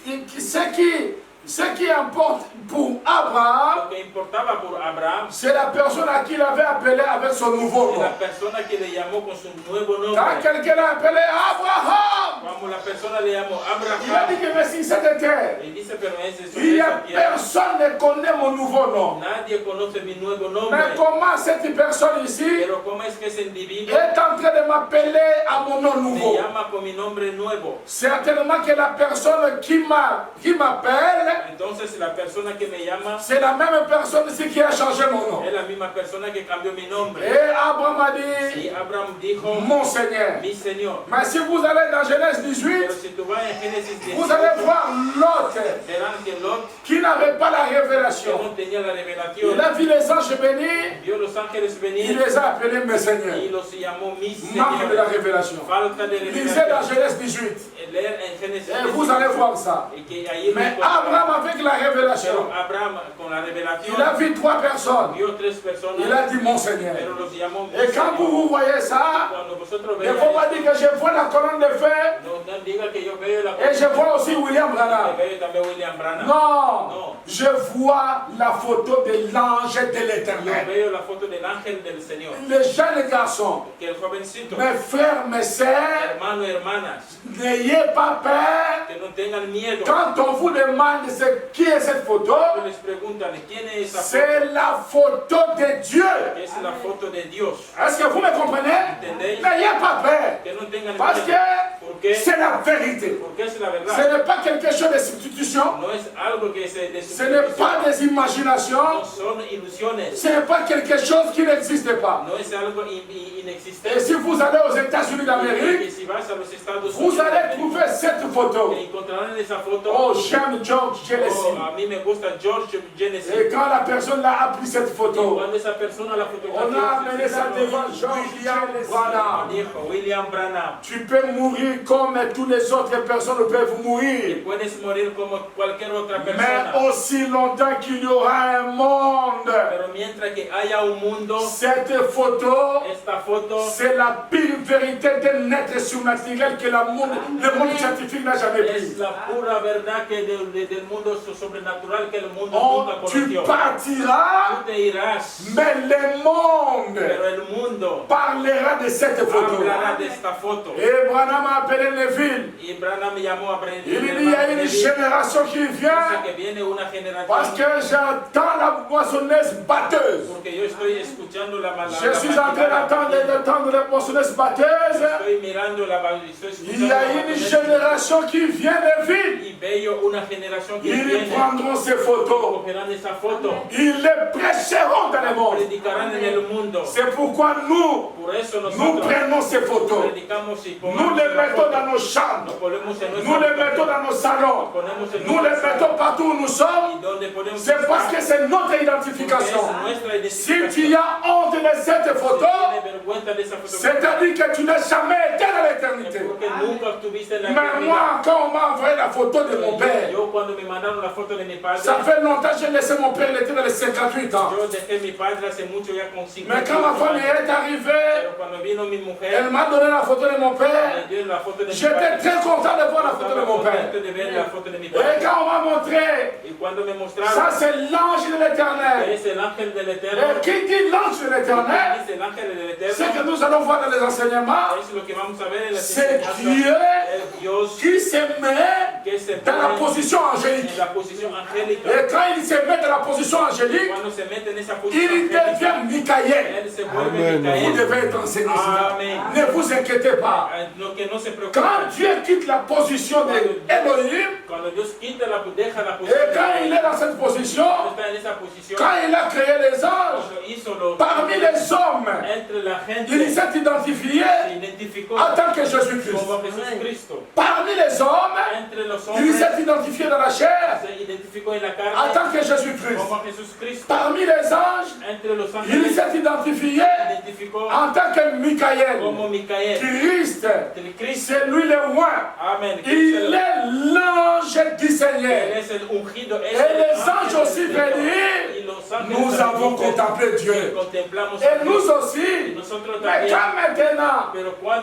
Ce qui importe pour Abraham, Lo que importaba por Abraham c'est la personne à qui il avait appelé avec son nouveau es nom. la persona que le llamó con su nuevo Quand nombre. quelqu'un l'a appelé Abraham, Cuando la persona le llamó il a dit Abraham, que mais sur cette terre, y dice, pero ese es il y a esa tierra. personne ne connaît mon nouveau nom. Nadie conoce mi nuevo nombre. Mais comment cette personne ici Pero cómo es que ese individuo est en train de m'appeler à mon nom me nouveau? llama con mi nombre nuevo? Certainement que la personne qui m'appelle, Entonces la persona que me llama c'est la même personne ici qui a changé mon nom. es la misma persona que cambió mi nombre. Et Abraham a dit, Y Abraham dijo, mon Seigneur. mi Señor. Mais si vous allez dans Genèse 18, Pero si tú vas en Génesis 18, vous allez voir Lot verán que Lot, qui n'avait pas la que révélation. no tenía la revelación, Il a vu les anges venir, vio los ángeles il venir les a appelés mes seigneurs. y los llamó mi Manque de la Señor. révélation. Falta de Lisez dans revelación. Genèse 18. Leer en Génesis Et vous allez 18, voir ça. y que ahí Mais Abraham, avec la révélation, pero Abraham con la revelación il a vu 3 personnes. vio 3 personas, Il a dit mon Seigneur. pero los llamó mi Et quand Señor. vous voyez ça, Cuando vosotros ne veáis faut pas dire que je vois la colonne de feu no diga que yo veo la et je vois aussi William Branham. veo también William Branham. Non, No. je vois la photo de l'ange de Yo l'Éternel. veo la foto del ángel del Señor. Les jeunes garçons, Que el jovencito, mes frères, mes sœurs, hermanos y hermanas, n'ayez pas peur. que no tengan miedo. Quand on vous demande qui est cette photo, Cuando les preguntan quién es esa foto, c'est la photo de Dieu. es la foto de Dios. Est-ce que vous me comprenez? ¿Entendéis? N'ayez pas peur. Que no tengan Parce miedo. que Porque, c'est la vérité. porque es la Ce verdad. n'est pas quelque chose de substitution. No es algo que se de Ce n'est pas des no imaginations. son ilusiones. Ce n'est pas quelque chose qui n'existe pas. No es algo Et inexistente. si vous allez aux États-Unis Y d'Amérique, si vas a los Estados vous Unidos, allez trouver cette photo. que encontrarán esa foto. Oh, j'aime George Jellison. Oh, a mí me gusta George Genesis. Et quand la personne a appris cette photo, Cuando esa persona la on a amené ça devant William Branham. dijo William Branham. Tu peux mourir comme toutes les autres personnes peuvent Y mourir. puedes morir como cualquier otra Mais persona. aussi longtemps qu'il y aura un monde, Pero mientras que haya un mundo, cette photo, esta foto c'est la pire vérité d'un être surnaturel que le monde scientifique n'a jamais es pris. la pura verdad que del mundo sobrenatural que el mundo Oh, nunca tu conoció. partiras, Tú te irás, mais le monde pero el mundo parlera de cette photo. hablará de esta foto. Et Branham a appelé Neville. Y Branham llamó a Brennan. Il dit, il y a une génération qui vient que viene una parce generación. que j'entends la moissonneuse batteuse. Porque yo estoy escuchando la Je suis en train d'entendre la moissonneuse batteuse. Estoy mirando estoy escuchando Il y a une génération qui vient de ville. y veo una generación que Ils viene. prendront ces photos. Cogerán esa foto. Ils les prêcheront dans le monde. Predicarán en el mundo. C'est pourquoi nous Por eso nous nosotros prenons ces photos. predicamos y Nous ponemos les en la mettons foto. dans nos chambres. Nos ponemos en Nous les nuestra mettons dans nos salons. ponemos en Nous les nuestra mettons partout où nous y sommes. donde ponemos C'est parce que c'est notre porque identification. es nuestra Si identificación. tu as honte de cette photo, Si tienes vergüenza de esa fotografía, c'est-à-dire que tu n'as jamais été dans es l'éternité. porque nunca estuviste en la Mais moi, eternidad. quand on m'a envoyé la photo de mon père, Yo cuando me mandaron la foto de mi padre, ça fait longtemps que j'ai laissé mon père, il était dans les 58 ans. yo dejé mi padre hace mucho ya con 50 Mais quand ma femme años. est arrivée, Pero cuando vino mi mujer, elle m'a donné la photo de mon père. me dio la foto de mi J'étais padre. très content de voir la photo de Estaba mon père. contento de ver la foto de mi Et padre. quand on m'a montré, Y cuando me ça mostraron, c'est l'ange de l'éternel. es el ángel del Et Eterno, qui dit l'ange de l'éternel, es el ángel del ce que Eterno, nous allons voir dans les enseignements, es lo que vamos a ver en la c'est enseñanza. Dieu Es Dios qui se met que se dans la pone position angélique. en la posición angélica. Et quand il se met dans la position angélique, Cuando se mete en esa posición il devient Michael. él se vuelve Amen. Vous Micael. devez être enseigné. Amen. Ne vous inquiétez pas. Lo que no se preocupe. Quand Dieu quitte la position d'Elohim, Cuando Dios quita deja la et posición, quand il est dans cette position, cuando está en esa posición, quand il a créé les anges, cuando hizo los parmi les hommes, entre la gente, il s'est identifié se identificó en tant que Jésus-Christ. como Jesucristo. Parmi les hommes, Entre los il hombres s'est identifié dans la chair se identificó en la en carne tant que Jésus-Christ. como Jesucristo. Parmi les anges, Entre los il ángeles s'est identifié se identificó en tant que Michael. como Micael. Christ, El Cristo. c'est lui le roi. Amén. Il est l'ange du Él Seigneur. es el ungido. Es Et el les ángel anges aussi del veulent Señor. dire, Y nous avons contemplé Dieu. Et nous aussi. Mais quand maintenant,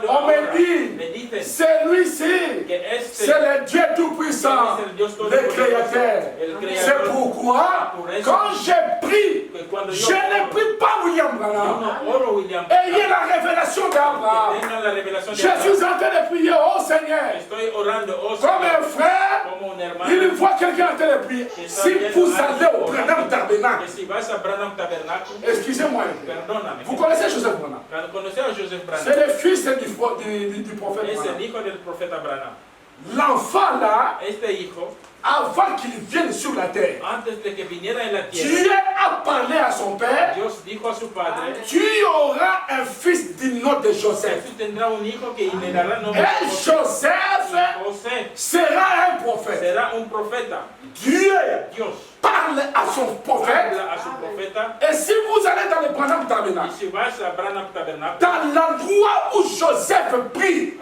on me dit, c'est lui-ci, c'est le Dieu Tout-Puissant, le Créateur. C'est pourquoi, quand j'ai pris, je n'ai pris pas William Branham. Ayez la révélation d'Abraham. Je suis en train de prier au Seigneur. Comme un frère, il voit quelqu'un en train de prier. Si vous allez au Branham Tabernacle, excusez-moi, vous connaissez Joseph Branham? C'est le fils du prophète Branham. L'enfant là, avant qu'il vienne sur la terre, Dieu a parlé à son père. Tu auras un fils du nom de Joseph. Et Joseph sera un prophète. Dieu parle à son prophète. Et si vous allez dans le Branham Tabernacle, dans l'endroit où Joseph prie,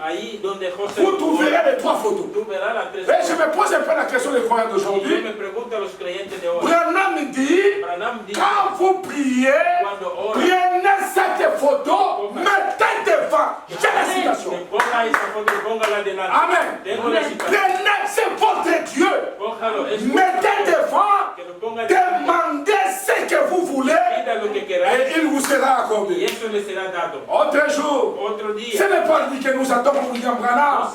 vous trouverez les 3 photos. Et je me pose un peu la question des croyants d'aujourd'hui. Branham dit, quand vous priez, prenez cette photo, mettez devant. J'ai la citation. Amen. Prenez, c'est votre Dieu. Mettez devant, demandez ce que vous voulez et il vous sera accordé. Autre jour, ce n'est pas dit que nous adorons William Branham.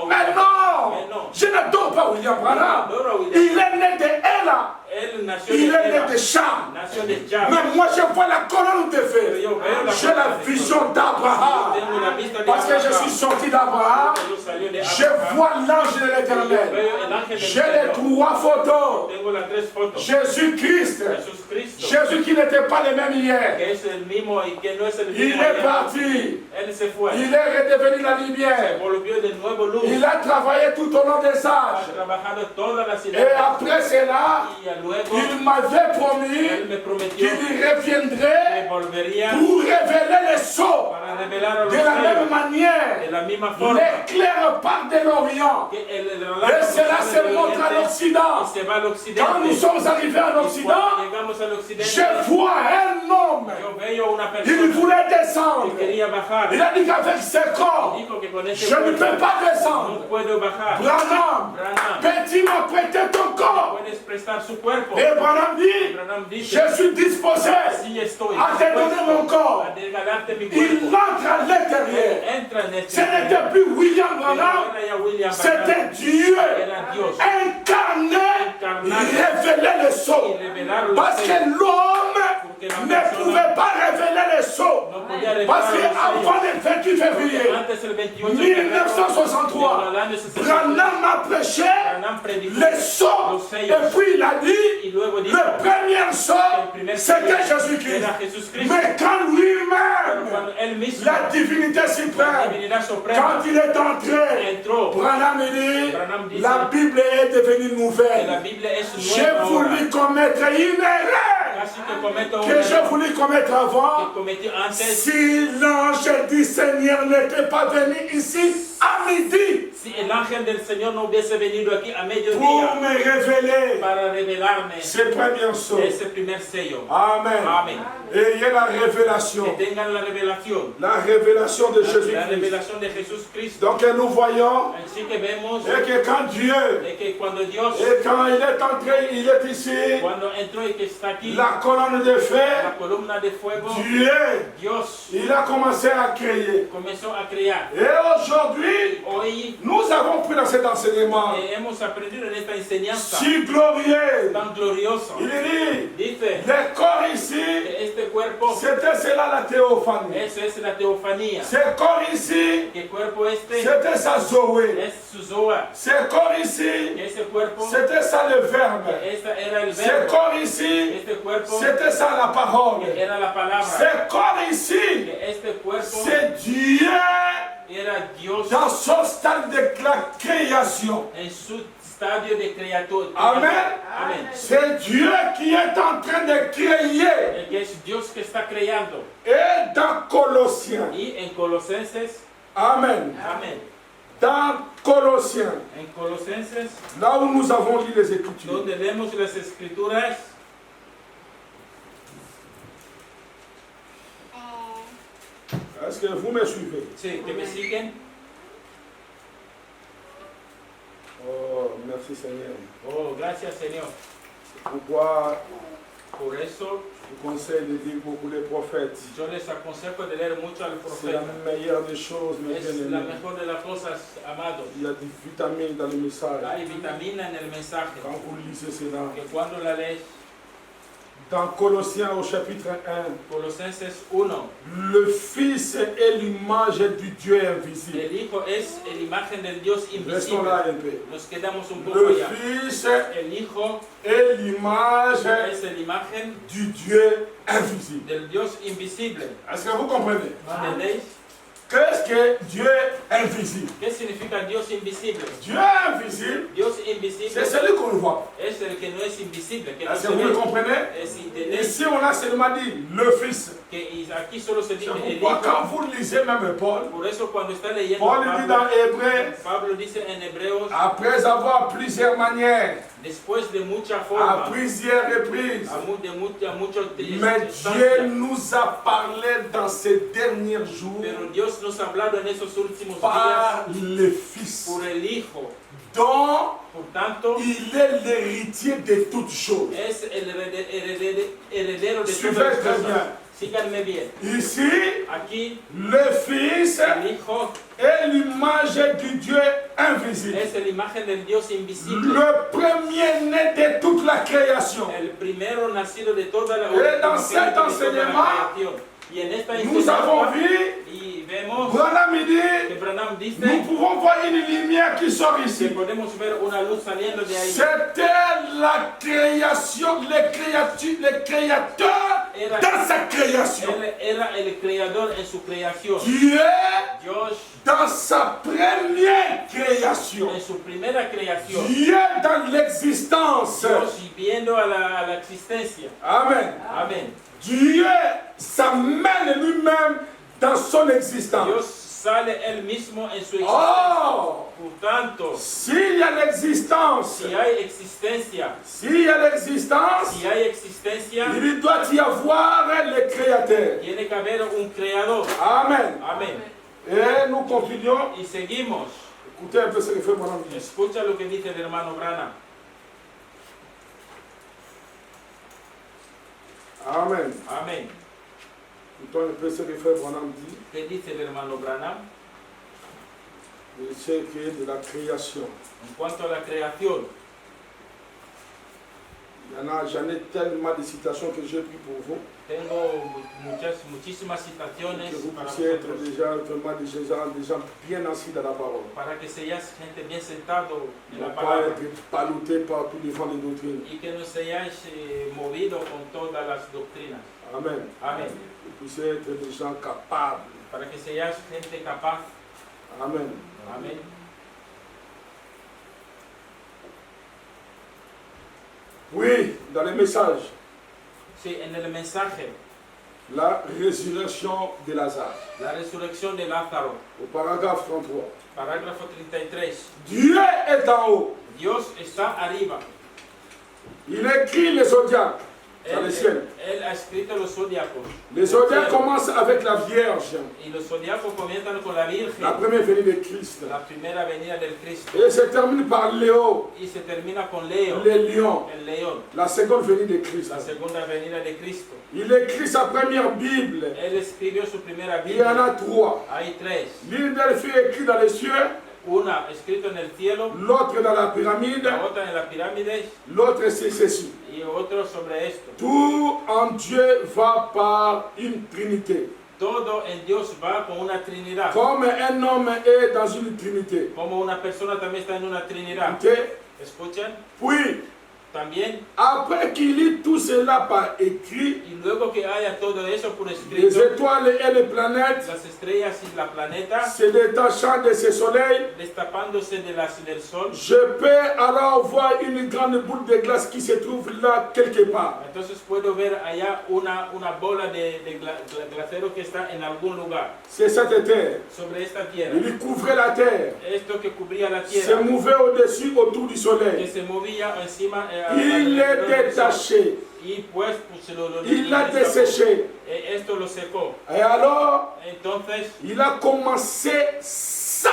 Mais non, je n'adore pas William Branham. Il est né de Ella. Il est né de Cham. Mais moi je vois la colonne de feu. J'ai la vision d'Abraham. Parce que je suis sorti d'Abraham. Je vois l'ange de l'Éternel. J'ai les 3 photos. Jésus-Christ. Jésus qui n'était pas le même hier. Il est parti. Il est redevenu la lumière. Il a travaillé tout au long des âges. Et après cela, il m'avait promis qu'il reviendrait pour révéler les sceaux. De la même manière, l'éclair part de l'Orient. Et cela se montre à l'Occident. Quand nous sommes arrivés à l'Occident, je vois un homme. Il voulait descendre. Il a dit qu'avec ses corps, je ne peux pas descendre. Branham, peux-tu me prêter ton corps? Et Branham dit, je suis disposé à te donner mon corps. Il entre à l'intérieur. Ce n'était plus William Branham, c'était Dieu incarné. Il révélait les sceaux. Parce que l'homme ne pouvait pas révéler les sceaux. Parce qu'avant le 28 février 1963, Branham a prêché les sceaux. Et puis il a dit, le premier sceau, c'était Jésus-Christ. Mais quand lui-même, la divinité suprême, quand il est entré, Branham dit, la Bible est devenue nouvelle. J'ai voulu commettre une erreur que j'ai voulu commettre avant. Si l'ange du Seigneur n'était pas venu ici à midi, pour me révéler ses premiers sceaux. Amen. Et il y a la révélation. La révélation de Jésus-Christ. Donc nous voyons et que quand Dieu, et quand il est entré, il est ici, la colonne de feu, Dieu, il a commencé à créer. Et aujourd'hui, nous avons pris dans cet enseignement si glorieux. Il dit, le corps ici, c'était cela la théophanie. Ce corps ici, c'était sa Zoé. Ce corps ici, c'était ça le verbe. Ce corps ici, c'était ça la parole. Ce corps ici, c'est Dieu dans son stade de la création. Amen. C'est Dieu qui est en train de créer. Et dans Colossiens. Amen. Dans Colossiens. Là où nous avons lu les Écritures. Est-ce que vous me suivez? Sí, que me siguen. Oh, merci Seigneur. Oh, gracias, Señor. Pourquoi Por eso je vous conseille de lire beaucoup les prophètes? yo les aconsejo de leer mucho al C'est la profeta. meilleure des choses, mes Es la bien-aimés. mejor de las cosas, amados. Il y a des vitamines dans le message. Hay vitamina en el mensaje. Quand vous lisez cela, Que cuando la lees, dans Colossiens au chapitre 1, Colosenses 1, le Fils est l'image du Dieu invisible. el Hijo es la imagen del Dios Restons invisible. là un peu. Nos quedamos un poco Le allá. Fils El Hijo est l'image es la imagen du Dieu invisible. del Dios invisible. Est-ce que vous comprenez? ¿Entendéis? Qu'est-ce que Dieu invisible? ¿Qué significa Dios invisible? Dieu invisible, Dios invisible c'est celui qu'on ne voit pas. es el que no es invisible, que no Est-ce se que vous le ve. comprenez? Si tenéis Ici, on a seulement dit le Fils. que aquí solo se C'est dice el pourquoi Hijo. quand vous lisez même Paul, Por eso cuando está leyendo Paul dit dans Hébreu, Pablo dice en Hebreos, après avoir plusieurs manières, después de mucha à forma, plusieurs reprises, a muchos mais Dieu nous a parlé dans ces derniers jours pero Dios nos ha hablado en esos últimos par días le Fils, por el Hijo. dont Por tanto, il est l'héritier de toutes choses. es el heredero de Suivez todas las très bien. cosas. Síganme bien. Ici, Aquí, le Fils el Hijo est l'image du Dieu invisible, es la imagen del Dios invisible. le premier-né de toute la création. El primero nacido de toda la Et dans cet de toda la enseignement, creación. Y en esta nous avons enseñanza, vu, y vemos Branham que dit, Branham dice nous pouvons voir une lumière qui sort que ici. podemos ver una luz saliendo de ahí. C'était la création, les créateurs dans sa création. Él era el creador en su creación. Dieu, Dios dans sa première création. en su primera creación. Dieu dans l'existence. Dios viendo a la existencia. Amen. Amén. Dieu s'amène lui-même dans son existence. Dios sale él mismo en su existencia. Oh, Por tanto, s'il y a l'existence, si hay existencia, si hay existencia, il doit y avoir le Créateur. tiene que haber un creador. Amen. Amén. Et nous continuons. Y seguimos. Écoutez un peu ce que fait mon ami. Escucha lo que dice el hermano Branham. Amen. Amén. Écoutons un peu ce que fait Branham dit. ¿Qué dice el hermano Branham? De ce qui est de la création. En cuanto a la creación, J'en ai tellement de citations que j'ai pris pour vous. tengo muchísimas citaciones Que vous para puissiez être vosotros, déjà vraiment des gens bien assis dans la parole. para que seáis gente bien sentado en Ne la pas palabra être ballotté par tous les vents de doctrine. y que no seáis movidos con todas las doctrinas. Amen. Amén. Que vous puissiez être des gens capables. Para que seáis gente capaz. Amen. Amén. Oui, dans les messages, Sí, en el mensaje, la résurrection de Lazare, la resurrección de Lázaro, au paragraphe 33. parágrafo 33. Dieu est en haut. Dios está arriba. Il écrit les zodiaques dans le ciel. Él ha escrito los zodiacos. Les zodiaques commencent avec la Vierge, Y los zodiacos comienzan con la Virgen, la première venue de Christ. la primera venida del Cristo. Et se termine par Léo, Y se termina con Leo, les lions, el león, la seconde venue de Christ. la segunda venida de Cristo. Il écrit sa première Bible. Él escribió su primera Il y en Biblia. a trois. Hay tres. L'une d'elles fut écrite dans les cieux, Una escrito en el cielo, l'autre dans la pyramide, la otra en la pirámide l'autre c'est ceci. y otro sobre esto. Tout en Dieu va par une trinité. Todo en Dios va con una trinidad. Comme un homme est dans une trinité. Como una persona también está en una trinidad. Écoutez, ¿Escuchan? puis, También, après qu'il lit tout cela par écrit, y luego que haya todo eso por les escrito, étoiles et les planètes las estrellas y la planeta, se détachant de ce soleil, destapándose del sol, je peux alors voir une grande boule de glace qui se trouve là quelque part. entonces puedo ver allá una bola de glacero que está en algún lugar, C'est cette terre. sobre esta tierra. Il couvrait la terre, Esto que cubría la se tierra, mouvait au-dessus, autour du que soleil. se movía encima, Il est alrededor del sol, détaché. Y pues il l'a desséché. Et esto lo secó. Et alors, Entonces il a commencé sa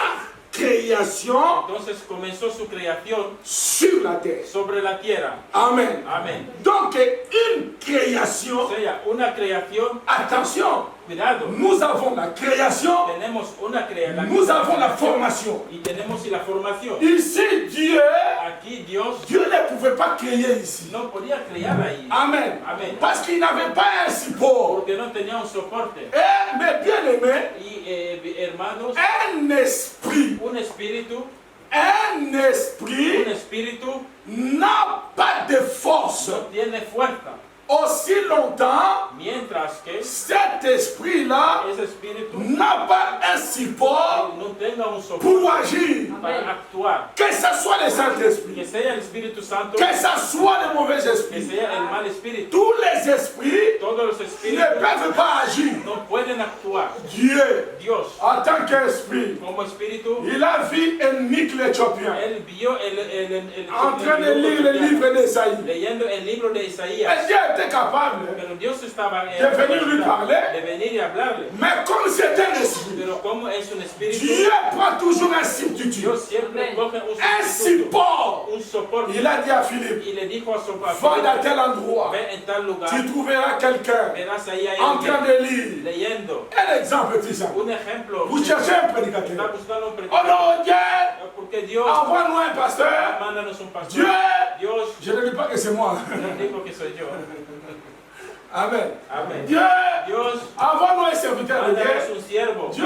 création comenzó su creación sur la terre. sobre la tierra. Amen. Amén. Donc, une création, O sea, una creación, attention, cuidado, nous avons la création, tenemos una creación. nous avons la formation. Y tenemos la formación. Ici, Dieu Aquí Dios ne pouvait pas créer ici. no podía crear ahí. Amen. Amén. Parce qu'il n'avait pas un support. Porque no tenía un soporte. Mais bien aimé, Y hermanos, un esprit un espíritu n'a pas de force no tiene fuerza. aussi longtemps. Mientras que Cet esprit-là ese espíritu n'a pas un support no tenga un soporte pour agir. para actuar. Que ce soit le Que Saint-Esprit, sea el Espíritu Santo, que ce soit le mauvais que esprit, sea el mal espíritu. tous les esprits Todos los ne espíritus peuvent pas agir. no pueden actuar. Dieu, Dios, en tant qu'esprit, como espíritu, il a vu un Micle éthiopien él vio en train de lire le livre d'Esaïe. leyendo el libro de Et Isaías. Dieu était capable Pero Dios estaba de venir lui parler, de venir y hablarle. mais comme c'est un esprit, Pero como es un espíritu, Dieu prend toujours un substitut, Dios siempre coge un un sustituto, support. un soporte. Il a dit à Philippe, Y le dijo a su va papá, dans tel endroit, ve en tal lugar, tu trouveras quelqu'un verás ahí a en train alguien de lire. leyendo. Un exemple tout simple. Un ejemplo. Vous cherchez un Está prédicateur. buscando un Oh predicador. non, Dieu, Porque Dios, envoie-nous un pasteur. mándanos un pastor. Dieu, Dios, je ne dis pas que c'est moi. no digo que soy yo. Amen. Amén. Dieu, Dios, envoie-nous un serviteur de mándanos Dieu. un siervo. Dieu,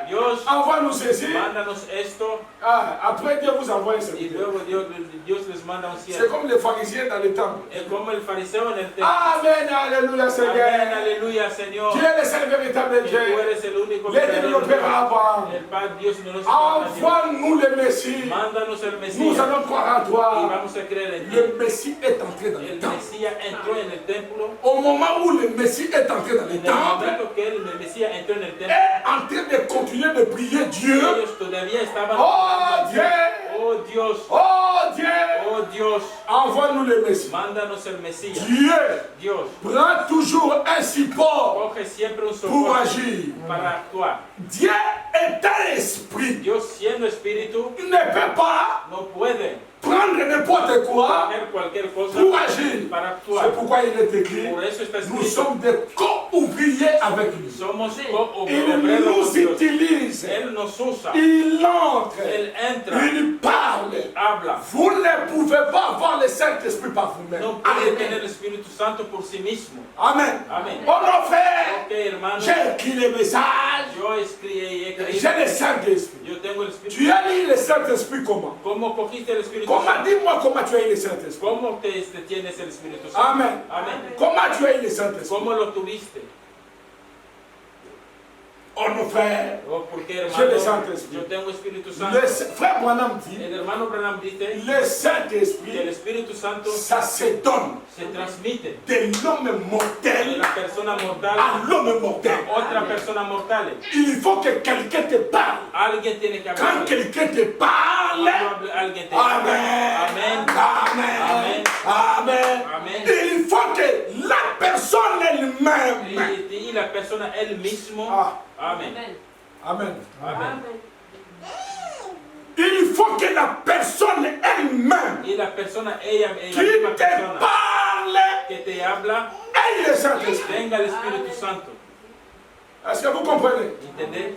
Dios, envoie-nous ceci. mándanos esto. Ah, après Dieu vous envoie un Y serviteur. luego Dios les manda un C'est siervo. comme les pharisiens dans le temple. Es como el fariseo en el templo. Amen, alléluia Amén, Seigneur. aleluya, Señor. Dieu est le seul véritable Que Dieu. tú eres el único Les verdadero développeurs Dios. Abraham. El Padre Dios no nos llama Dios. Envoie-nous le Messie. Mándanos el Nous Mesías allons croire en y toi. vamos a creer en ti. Le Messie est entré dans le El temple. Mesías entró en el templo. Au moment où le Messie est entré dans le En el temple, momento que el Mesías entró en el templo, est en train de continuer de prier Dieu. ellos todavía estaban Oh orando a Dieu, Oh Dios, oh Dieu, oh Dios, envoie-nous le Messie. mándanos el Mesías. Dieu Dios, prend toujours un support coge siempre un pour soporte agir. para actuar. Dieu est un esprit. Dios siendo espíritu Il ne peut pas no puede prendre n'importe quoi hacer cualquier cosa pour agir. para C'est actuar. pourquoi il est écrit, Por eso está nous escrito, sommes des co-ouvriers avec lui. somos Il co-obreros nous con Dios. utilise, Él nos usa, il entre, Él entra, il parle. habla. Vous ne pouvez pas avoir le Saint-Esprit par vous-même. No puede tener Amen. el Espíritu Santo por sí mismo. Amen. Amén. Oh non, frère, Ok, hermano, j'ai écrit le message. yo escribí y escribí. J'ai le Saint-Esprit. Yo tengo el Espíritu. Tu as lu le Saint-Esprit comment? ¿Cómo cogiste el Espíritu Comment, Santo? dis-moi comment tu as eu le Saint-Esprit. ¿Cómo tienes el Espíritu Santo? Amen. Amén. Comment tu as eu le Saint-Esprit? ¿Cómo lo tuviste? Oh non, frère. Oh, porque J'ai le hermano, Saint-Esprit. yo tengo Espíritu Santo. Frère Branham dit, El hermano Branham dice le que el Saint-Esprit, Espíritu Santo ça se donne se transmite de l'homme de mortel la persona mortal à l'homme mortel. a otra persona mortal. Il faut que quelqu'un te parle. Alguien tiene que Quand hablar. quelqu'un te parle, Alguien te Amen. Amén. Amen. Amen. Amen. Il faut que la personne elle-même. Y la persona él mismo. Ah. Amén. Amen. Amén. Il faut que la personne elle-même Y la persona, ella, la qui misma te persona parle que te habla, ait le Saint-Esprit. tenga el Espíritu Santo. Est-ce que vous comprenez? ¿Entendés?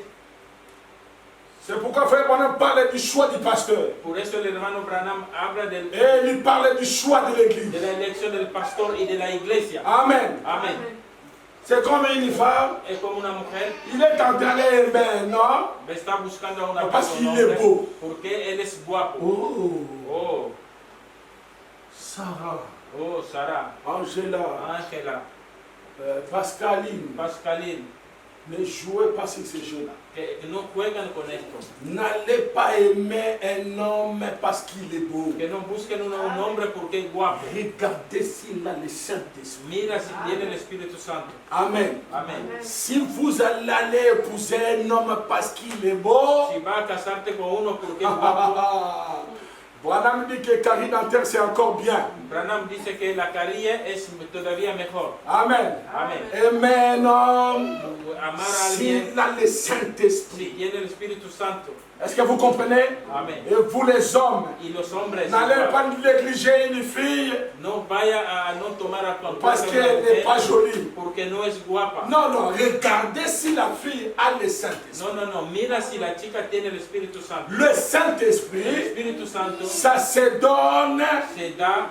C'est pourquoi frère Branham parle du choix du pasteur. Por eso el hermano Branham habla de Et il parle du choix de l'église. la elección del pastor y de la iglesia. Amen. Amén. C'est comme une femme, Es como una mujer il est en train d'aimer un homme. está buscando a una Parce persona, qu'il est beau. porque él es guapo. Oh, Oh, Sarah, oh, Sara, Angela, Ángela, Pascaline, Pascaline, ne jouez pas sur ces jeux-là. que no juegan con esto. N'allez pas aimer un homme parce qu'il est beau. Que no busquen un hombre porque es guapo. Regardez s'il a le Saint-Esprit. Mira si tiene el Espíritu Santo. Amen. Amén. Si vous allez épouser un homme parce qu'il est beau, Si vas a casarte con uno porque es guapo, Branham dit que carie dentaire c'est encore bien. Branham dice que la carie es todavía mejor. Amen. Amen. Amen. Amar a alguien S'il a le Saint-Esprit. si tiene el Espíritu Santo. Est-ce que vous comprenez? Amen. Et vous les hommes, Y los hombres n'allez pas négliger une fille no vaya a no tomar a parce contar qu'elle n'est pas jolie. porque no es guapa. Non, non, regardez si la fille a le Saint-Esprit. No, mira si la chica tiene el Espíritu Santo. Le El Saint-Esprit, Espíritu Santo ça se donne se da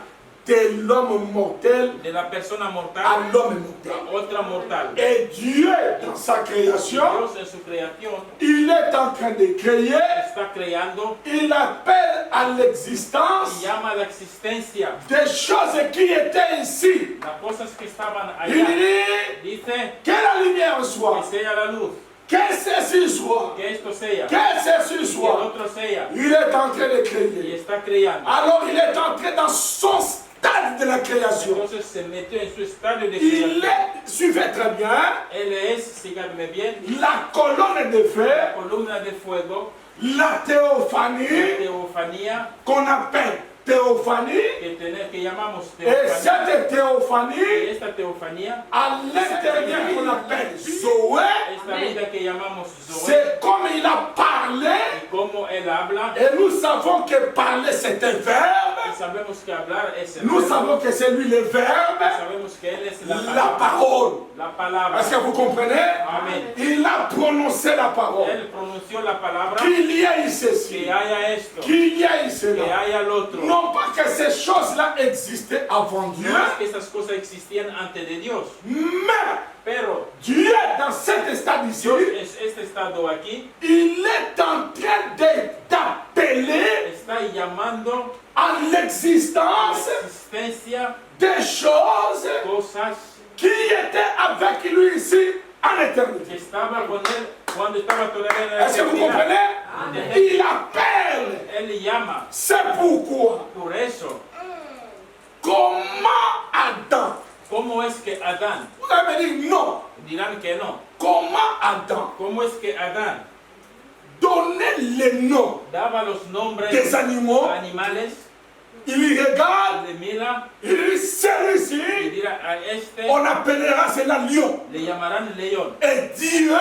de l'homme mortel de la persona mortal à l'homme mortel. a otra mortal. Et Dieu, dans sa création, Dios en su creación il est en train de créer, está creando il appelle à l'existence y llama a la existencia des choses qui étaient ici. las cosas que estaban Il allá. dit Dice que la lumière que soit, sea la luz, que ceci soit, que esto sea, que ceci que el soit. otro sea. Il est en train de Y créer. está creando. Alors il est entré dans son stade de la création. Entonces se metió en su estadio de Il creación. est, suivez très bien, Él es, síganme bien, la colonne de feu, la columna de fuego, la la théophanie, teofanía, qu'on appelle théophanie, que llamamos et teofanía. cette Y théophanie, esta teofanía, à l'intérieur qu'on appelle Zoé, esta vida que llamamos Zoé, c'est comme il a parlé, y como él habla, et nous savons que parler c'est un y verbe, sabemos que hablar es el nous verbo, savons que c'est lui le y verbe, sabemos que él es la parole. la palabra. Est-ce que vous comprenez? Amen. Il a prononcé la parole. Él pronunció la palabra, Qu'il y ait ceci, que haya esto, qu'il y ait que cela. haya el otro. Non pas que ces choses-là existaient avant Dieu, No es que esas cosas existían antes de Dios, mais pero Dieu, dans cet stade ici, Dios en este estado aquí il est en train d'appeler está llamando à a l'existence la existencia des choses cosas qui étaient avec lui ici en éternité. que estaba con él cuando estaba todavía en la Est-ce que vous eternidad. comprenez? Il appelle. Él llama, C'est pourquoi, por eso, comment Adam, ¿cómo es que Adán? vous avez dit non, Dirán que no. comment Adam ¿Cómo es que Adán donnait les noms daba los nombres des animaux, a animales? il y regarde, Le mira il dit y celui-ci, dirá a este on appellera cela lion. le llamarán león. Et Dieu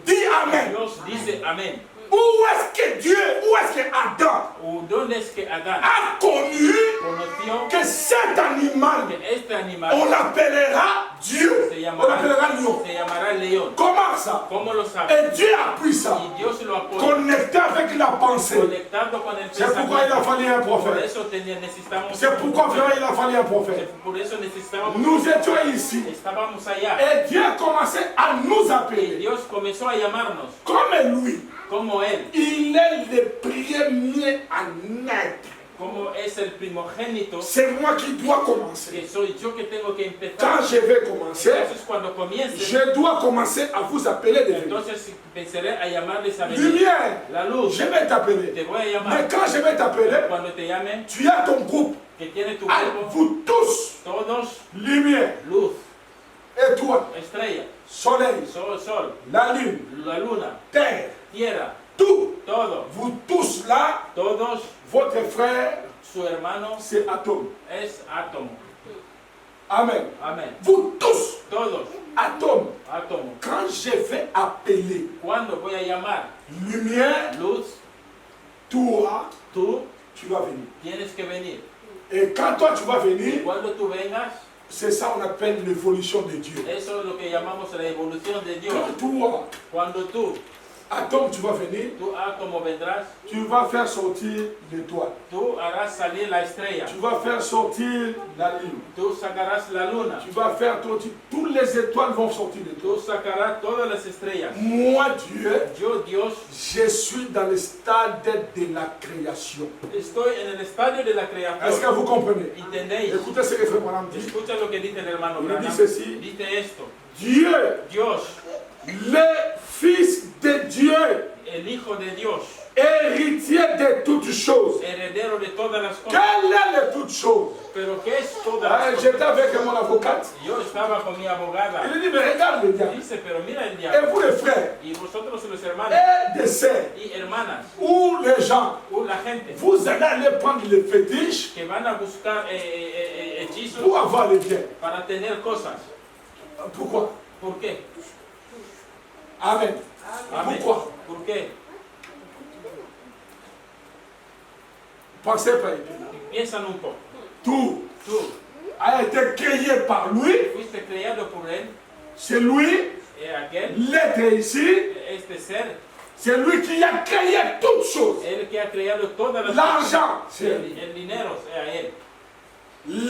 dit Amen. Dios dice amén. Où est-ce que Dieu, où est-ce que Adam ¿O dónde es que Adán a connu conoció que cet animal, que este animal on l'appellera Dieu, se on l'appellera lion? llamará león? Comment ça? ¿Cómo lo sabe? Et Dieu a pris ça, Y Dios lo apoya. connecté avec la pensée. Conectado con el C'est pourquoi il a pensamiento. fallu un Por prophète. eso necesitamos. C'est pourquoi vraiment il a fallu un prophète. Por eso necesitamos. Nous étions ici. Estábamos allá. Et Dieu a commencé à nous Y appeler. Dios comenzó a llamarnos Comme lui, como Él, il est le premier à naître. como es el primogénito, C'est moi qui dois commencer. que soy yo que tengo que empezar. Quand je vais commencer, Entonces cuando comience, je dois commencer à vous appeler des venus. entonces pensaré a llamarles a venir. Lumière, La luz, je vais t'appeler. te voy a Mais llamar. quand je vais t'appeler, Cuando te llame, tu as ton groupe. que tiene tu À grupo, vous tous, todos, lumière, luz, étoile, estrella, soleil, sol, la lune, la luna, terre, tierra, tout. todo, Vous tous là, todos, votre frère, su hermano c'est atome. es átomo. Amen. Amén. Vous tous, Todos, atome. átomo. Quand je vais appeler Cuando voy a llamar lumière, luz, toi, tú tu vas venir. tienes que venir. Et quand toi tu vas Y venir, cuando tú vengas, c'est ça qu'on appelle l'évolution de Dieu. eso es lo que llamamos la evolución de Dios. Quand toi, Cuando tú, atome, tu vas venir, tú átomo vendrás, tu vas faire sortir l'étoile. tú harás salir la estrella, Tu vas faire sortir la lune. tú sacarás la luna, Tu vas faire sortir, toutes les étoiles vont sortir de toi. tú sacarás todas las estrellas. Moi, Dieu, Yo, Dios, je suis dans le stade de la création. estoy en el estadio de la Est-ce que creación. vous comprenez? ¿Entendéis? Écoutez ce que Frère Branham dit. Escucha lo que dice el hermano Il Branham. dit ceci. Dice esto. Dieu, Dios, le Fils de Dieu, el Hijo de Dios, héritier de toutes choses. heredero de todas las cosas. Quelle est de toutes choses? Pero ¿qué es todas las cosas? J'étais avec mon avocate. Yo estaba con mi abogada. Il dit, mais regarde le diable. Dice, pero mira el Et diablo. vous les frères, Y vosotros los hermanos et des sœurs, y hermanas, ou les gens, o la gente vous allez aller prendre les fétiches que van a buscar hechizos pour avoir les biens. para tener cosas. Pourquoi? ¿Por qué? Amen. Amén. Pourquoi? ¿Por qué? Pensez pas. Piensan un poco. Tout Tú a été créé par lui. fuiste creado por él, C'est lui, aquel, l'être ici. este ser, C'est lui qui a créé toutes choses. él que ha creado todas las cosas. L'argent, c'est El dinero es a él.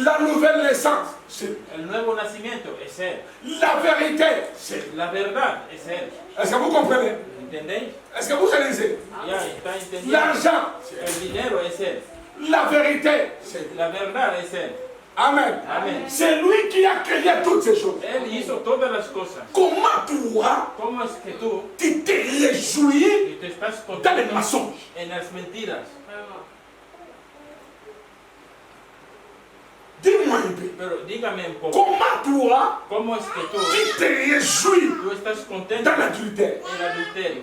la nouvelle naissance, c'est El nuevo nacimiento es él. la vérité, c'est. La verdad es él. Est-ce que vous comprenez? ¿Entendéis? Est-ce que vous réalisez? Ya está entendiendo. L'argent, El dinero es él. la vérité, c'est. La verdad es él. Amen. Amén. C'est lui qui a créé toutes ces choses. Él hizo todas las cosas. Comment toi, ¿Cómo es que tú tu te réjouis te estás dans les contando mensonges? en las mentiras? Dis-moi un peu. Pero dígame un poco. Comment toi, ¿Cómo es que tu te réjouis tú estás contento dans l'adultère? en el adulterio?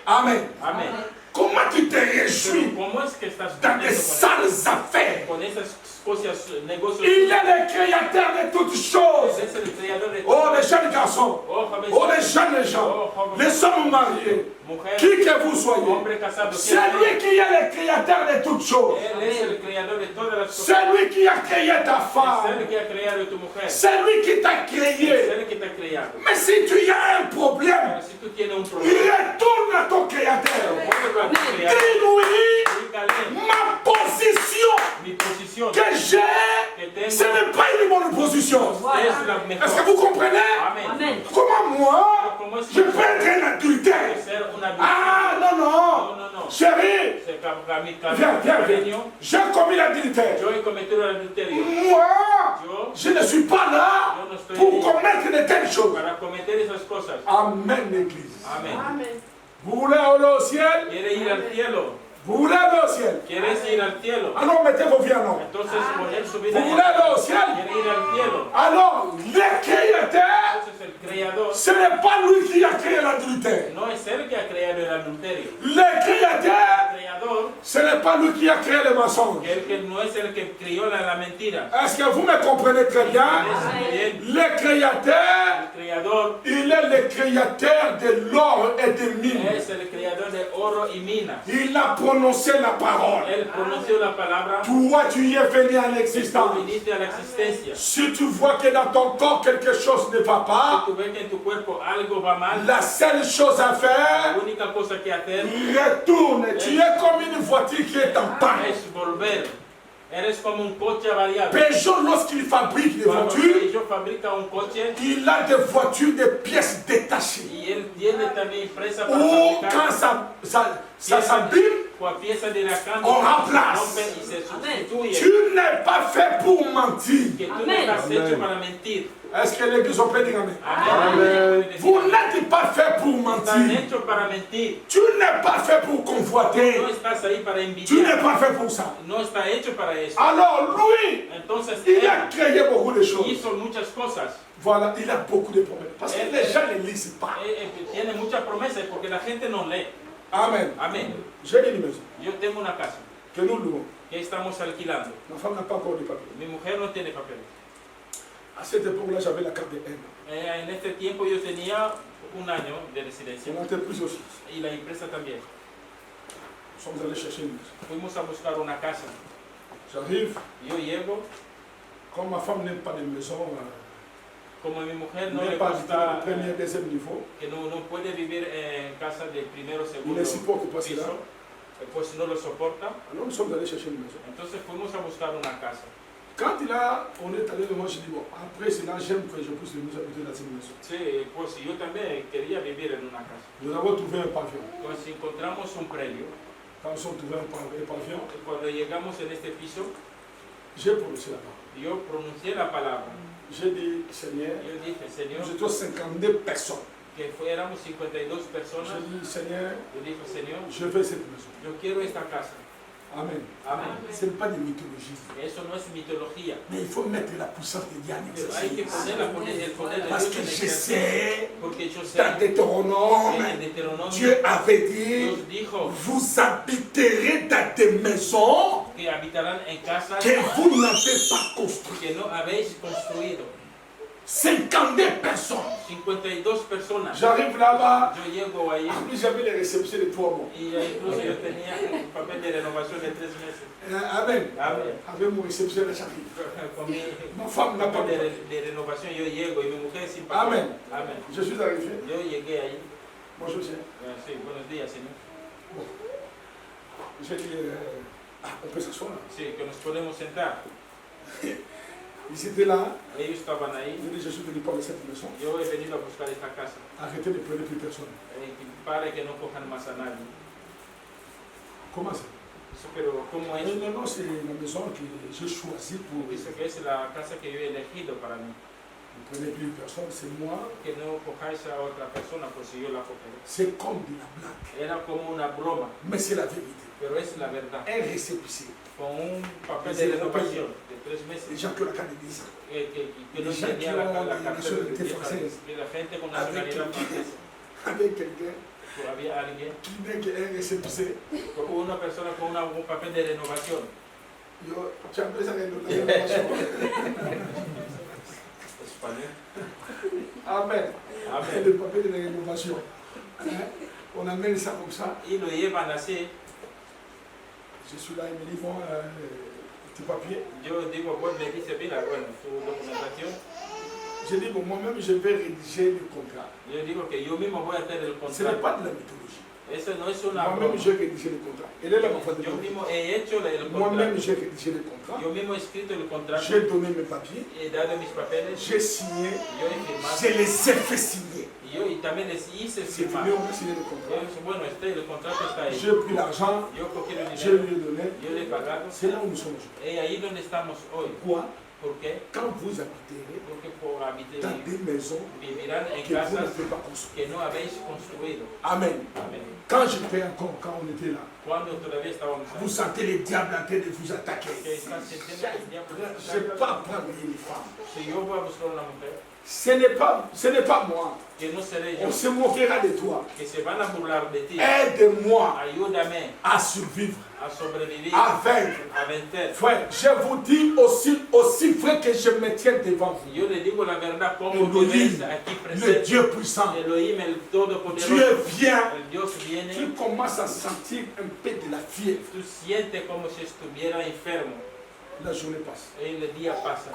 Amen. Amén. Comment tu te Pero réjouis ¿cómo es que estás dans des contento sales affaires? con esas cosas, negocios? Il est le créateur de toutes choses. Es el creador de Oh, les jeunes garçons. Oh, joven, Oh, les jeunes gens. Les hommes mariés. mujer, Qui que vous soyez. hombre casado. C'est lui qui est le créateur de toutes choses. Él es el creador de todas las cosas. C'est lui qui a créé ta Es femme. él que ha creado tu mujer. C'est lui qui t'a Es créé. él que te ha creado. Mais si tu as un problème, Pero si tú tienes un problema, retourne à ton créateur. vuelve a tu creador. Dis-lui, Dígale, ma position mi posición que j'ai, ce n'est pas une bonne position. es la mejor. Est-ce que vous comprenez? Amén. Comment moi, je peux être un adultère? Ser una Ah, non, non. No, no, no. Chérie, Se ca- mi ca- viens, viens, viens. cariño, J'ai commis l'adultère. yo he cometido el adulterio. Moi, Yo, je ne suis pas là yo no estoy pour ahí commettre de telles choses. para cometer esas cosas. Amen, l'Église. Amén. Vous voulez aller au ciel? ¿Quiere ir al cielo? Vous voulez aller au ciel? ¿Quieres ir al cielo? Alors mettez vos vies en ordre. Entonces poner su vida Vous en voulez aller au ciel? ¿Quiere ir al cielo? Alors, le créateur, Entonces el creador ce n'est pas lui qui a créé l'adultère. no es él que ha creado el adulterio. Le créateur, El creador, ce n'est pas lui qui a créé les mensonges. él que no es el que crió la mentira. Est-ce que vous me comprenez très bien? Es bien. Le créateur, El creador il est le créateur de l'or et des mines. es el creador de oro y minas. Il a prononcé la parole. Él pronunció la palabra. Toi, tu y es venu à Tú l'existence. viniste a la existencia. Si tu vois que dans ton corps quelque chose ne va Si pas, tú ves que en tu cuerpo algo va mal, la seule chose à la faire, única cosa que hacer retourne. Tu es comme une voiture qui est en panne. es volver. Eres como un coche avariado. Peugeot, lorsqu'il fabrique des Cuando voitures, ellos fabrican un coche il a des voitures de pièces détachées. y él tiene también empresa para Ou fabricar quand ça s'abîme, piezas de la cambio, On remplace. rompen y se sustituyen. tu n'es pas fait pour mentir. Que tú no Amén. estás hecho para mentir. Est-ce que l'église peut dire amen? Amén. Vous n'êtes pas fait pour Estás mentir. hecho para mentir. Tu n'es pas fait pour convoiter. No estás ahí para Tu n'es envidiar. pas fait pour ça. No está hecho para eso. Alors lui, Entonces il a él créé beaucoup de choses. hizo muchas cosas. Voilà, il a beaucoup de problèmes. Parce que les gens ne lisent pas. Tiene muchas promesas porque la gente no lee. Amen. Amén. J'ai une maison Yo tengo una casa que nous louons. que estamos alquilando. Ma femme n'a pas encore de papier. Mi mujer no tiene papeles. À cette époque-là, j'avais la carte de N. En este tiempo yo tenía un año de residencia C'est l'entreprise aussi. y la empresa también. Nous sommes allés chercher une maison. Fuimos a buscar una casa. J'arrive, Yo llego, comme ma femme n'aime pas les maisons, como mi mujer no le n'aime pas habiter gusta, au premier, deuxième niveau, que no puede vivir en casa de primero o il segundo ne supporte pas cela. piso, pues no lo soporta. Alors nous sommes allés chercher une maison. Entonces fuimos a buscar una casa. Quand on est allé, moi je dis, bon, après cela, j'aime que je puisse nous habiter dans cette maison. Sí, pues yo también quería vivir en una casa. Nous avons trouvé un pavillon. Pues encontramos un predio. Quand nous avons trouvé un pavillon, Cuando llegamos en este piso, j'ai prononcé la parole. yo pronuncié la palabra. J'ai dit, Seigneur, Yo dije, Señor, nous étions 52 personnes. que éramos 52 personas. J'ai dit, Seigneur, Yo dije, Señor, je veux cette maison. yo quiero esta casa. Amen. Amén. Ce n'est pas de mythologie. Eso no es mitología. Mais il faut mettre la puissance de Dieu en Pero hay que exercice. poner el poder de Parce Dios que en je ejercicio. sais, Porque yo sé dans que Deutéronome, en Deuteronomio Dieu avait dit, Dios dijo vous habiterez dans des maisons que habitarán en casas que vous n'avez pas construites. que no habéis construido. 52 personnes. 52 personas. J'arrive là-bas, Yo llego ahí en plus j'avais les réceptions de 3 mois. y incluso yo tenía un papel de renovación de 3 meses. Amen. Amén. Avec mon réceptionnel, j'arrive. Con mi Ma femme n'a pas papel besoin. de renovación yo llego y mi mujer sin papel. Amén. Amén. Je suis arrivé. Yo llegué ahí. Bonjour, cher. Sí, buenos días, señor. J'ai dit, on peut s'asseoir là. Sí, que nos podemos sentar. Ils étaient là. Ellos estaban ahí. Je dis, je suis venu pour cette maison. Yo he venido a buscar esta casa. Arrêtez de prendre plus personne. Para que no cojan más a nadie. Comment ça? Pero ¿cómo es? Non, non, c'est la maison que j'ai choisie pour. Dice que es la casa que yo he elegido para mí. Ne prenez plus personne, c'est moi. Que no cojáis a otra persona, pues si yo la cogeré. C'est comme de la blague. Era como una broma, Mais c'est la vérité. pero es la verdad. Un récépissé. Con un papel de renovación de 3 Les meses gens qui ont la carte de visa. que no Les gens tenía qui la ont la carta de nationalité visa, française. que la gente con Avec nacionalidad quelqu'un. francesa. Avec quelqu'un Pues había alguien, qui n'est qu'un récépissé. una persona con un papel de renovación. Yo, tu as appelé ça la rénovation. Español. Amen. Amén. Le papier de rénovation. Hein? On amène ça comme ça. Y lo llevan así. Je suis là, ils me disent, bon, petit papier. Yo digo, pues me dice, mira, bueno, tu documentación. Je dis, bon, moi-même, je vais rédiger le contrat. Yo digo que yo mismo voy a hacer el Ce n'est contrato. pas de la mythologie. Eso no es una broma. Moi-même, j'ai rédigé le contrat. Elle est là, ma femme de Yo Dieu. mismo he hecho el Moi-même, contrato. j'ai rédigé le contrat. Yo mismo he escrito el contrato. J'ai donné mes papiers. He dado mis papeles. J'ai signé. Yo he firmado. Je les ai fait signer. Y también les hice C'est firmar. fini, on a signé le Yo contrat. dije, bueno, el contrato está ahí. J'ai pris l'argent. Yo cogí el Je dinero. lui ai donné. Yo le he pagado. C'est là où nous sommes aujourd'hui. Y ahí donde estamos hoy. Pourquoi? ¿Por qué? Quand vous habiterez Porque por habitar, dans des maisons vivirán en que vous casas n'avez pas construites. que no habéis construido. Amen. Amén. Quand j'étais encore, quand on était là, Cuando todavía estábamos vous sentez les diables en train de vous attaquer. que están sintiendo que el diablo Je está ne vais pas prendre les femmes. Si yo voy a buscar una mujer, Ce n'est pas moi. que no seré yo, On se moquera de toi. que se van a burlar de ti. Aide-moi Ayúdame à survivre, a sobrevivir, à vaincre. a vencer. Frère, je vous dis aussi vrai que je me tiens devant vous. Yo le digo la verdad como Elohim, que ves aquí le presente. Dieu puissant. Elohim, el Todopoderoso. Dieu vient. El Dios viene. Tu commences à sentir un peu de la fièvre. Tú sientes como si estuviera enfermo. La journée passe. Y el día pasa.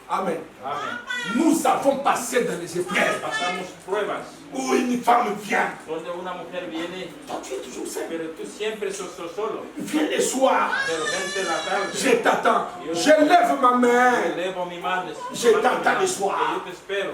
Amen. Amén. Nous avons passé dans les épreuves Pasamos pruebas où une femme vient. donde una mujer viene, Toi, tu es toujours seul. pero tú siempre sos solo. Viens le soir. Pero vente la tarde. Je t'attends. Je lève ma Yo main. elevo mi mano. Je t'attends le soir. Que yo te espero.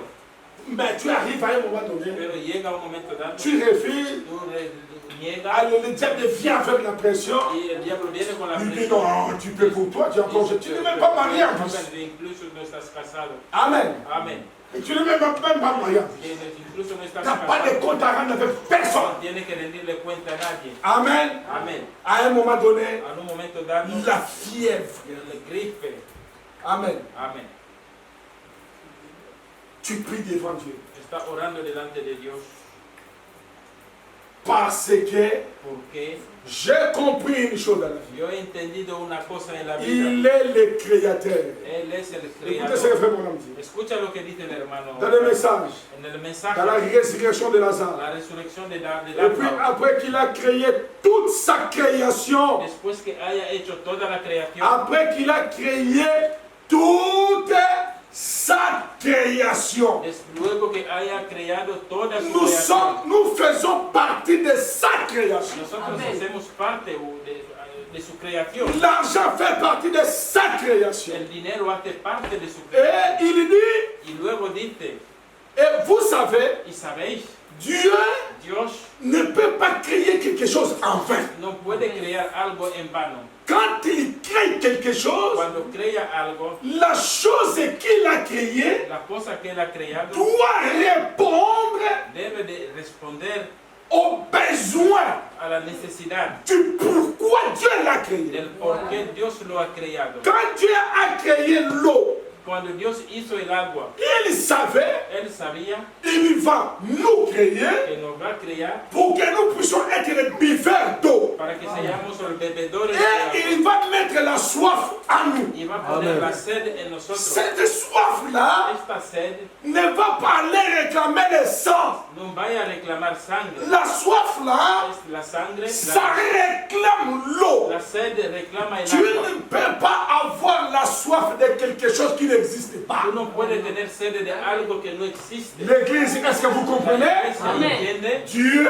Mais tu arrives à un moment donné. Pero llega un momento dado. Tu refuses. Tú niegas. Alors le diable vient avec la pression. Y el diablo viene con la Il dit presión. non, tu peux pour toi, tu es encore jeune. Tu n'es même pas marié en plus. Incluso no estás casado. Amen. Amén. Et tu n'es même pas marié en plus. Que incluso no Tu estás n'as pas de casado. compte à rendre avec personne. No tienes que rendirle cuenta a nadie. Amen. Amén. À un moment donné, En un momento dado, la fièvre. el gripe. Amen. Amén. Tu pries devant Dieu. Está orando delante de Dios. Parce que Porque j'ai compris une chose dans la vie. yo he entendido una cosa en la vida. Il est le créateur. Él es el Écoutez ce que creador. frère mon dit. Escucha lo que dice el hermano. Dans le message, En el dans la mensaje, résurrection de Lazare. la resurrección de Et puis Lázaro. après qu'il a créé toute sa création, Después que haya hecho toda la creación, après qu'il a créé toute sa création, luego que haya creado toda su creación, nous faisons partie de sa création. nosotros hacemos parte de su creación. L'argent fait partie de sa création. El dinero hace parte de su creación. Et il dit, Y luego dice, et vous savez, y sabéis, Dieu Dios ne peut pas créer quelque chose en vain. no puede crear algo en vano. Quand il crée quelque chose, Cuando crea algo, la chose qu'il a créée la cosa que él ha creado doit répondre debe de responder au besoin a la necesidad du pourquoi Dieu l'a créé. del por qué Dios lo ha creado. Quand Dieu a créé l'eau, Cuando Dios hizo el agua, il savait, Él sabía il va nous créer que nos va a crear pour que nous puissions être les buveurs d'eau. para que seamos los bebedores de Et agua. il va mettre la soif à nous. Y va a poner la sed en nosotros. Cette soif-là Esta sed ne va pas aller réclamer le sang. no vaya a reclamar sangre. La soif-là, Es la sangre, ça réclame l'eau. la sed reclama el Tu agua. ne peux pas avoir la soif de quelque chose qui n'existe pas. Tú no puedes tener sed de algo que no existe. L'église, est-ce que vous comprenez? ¿Se entiende? Dieu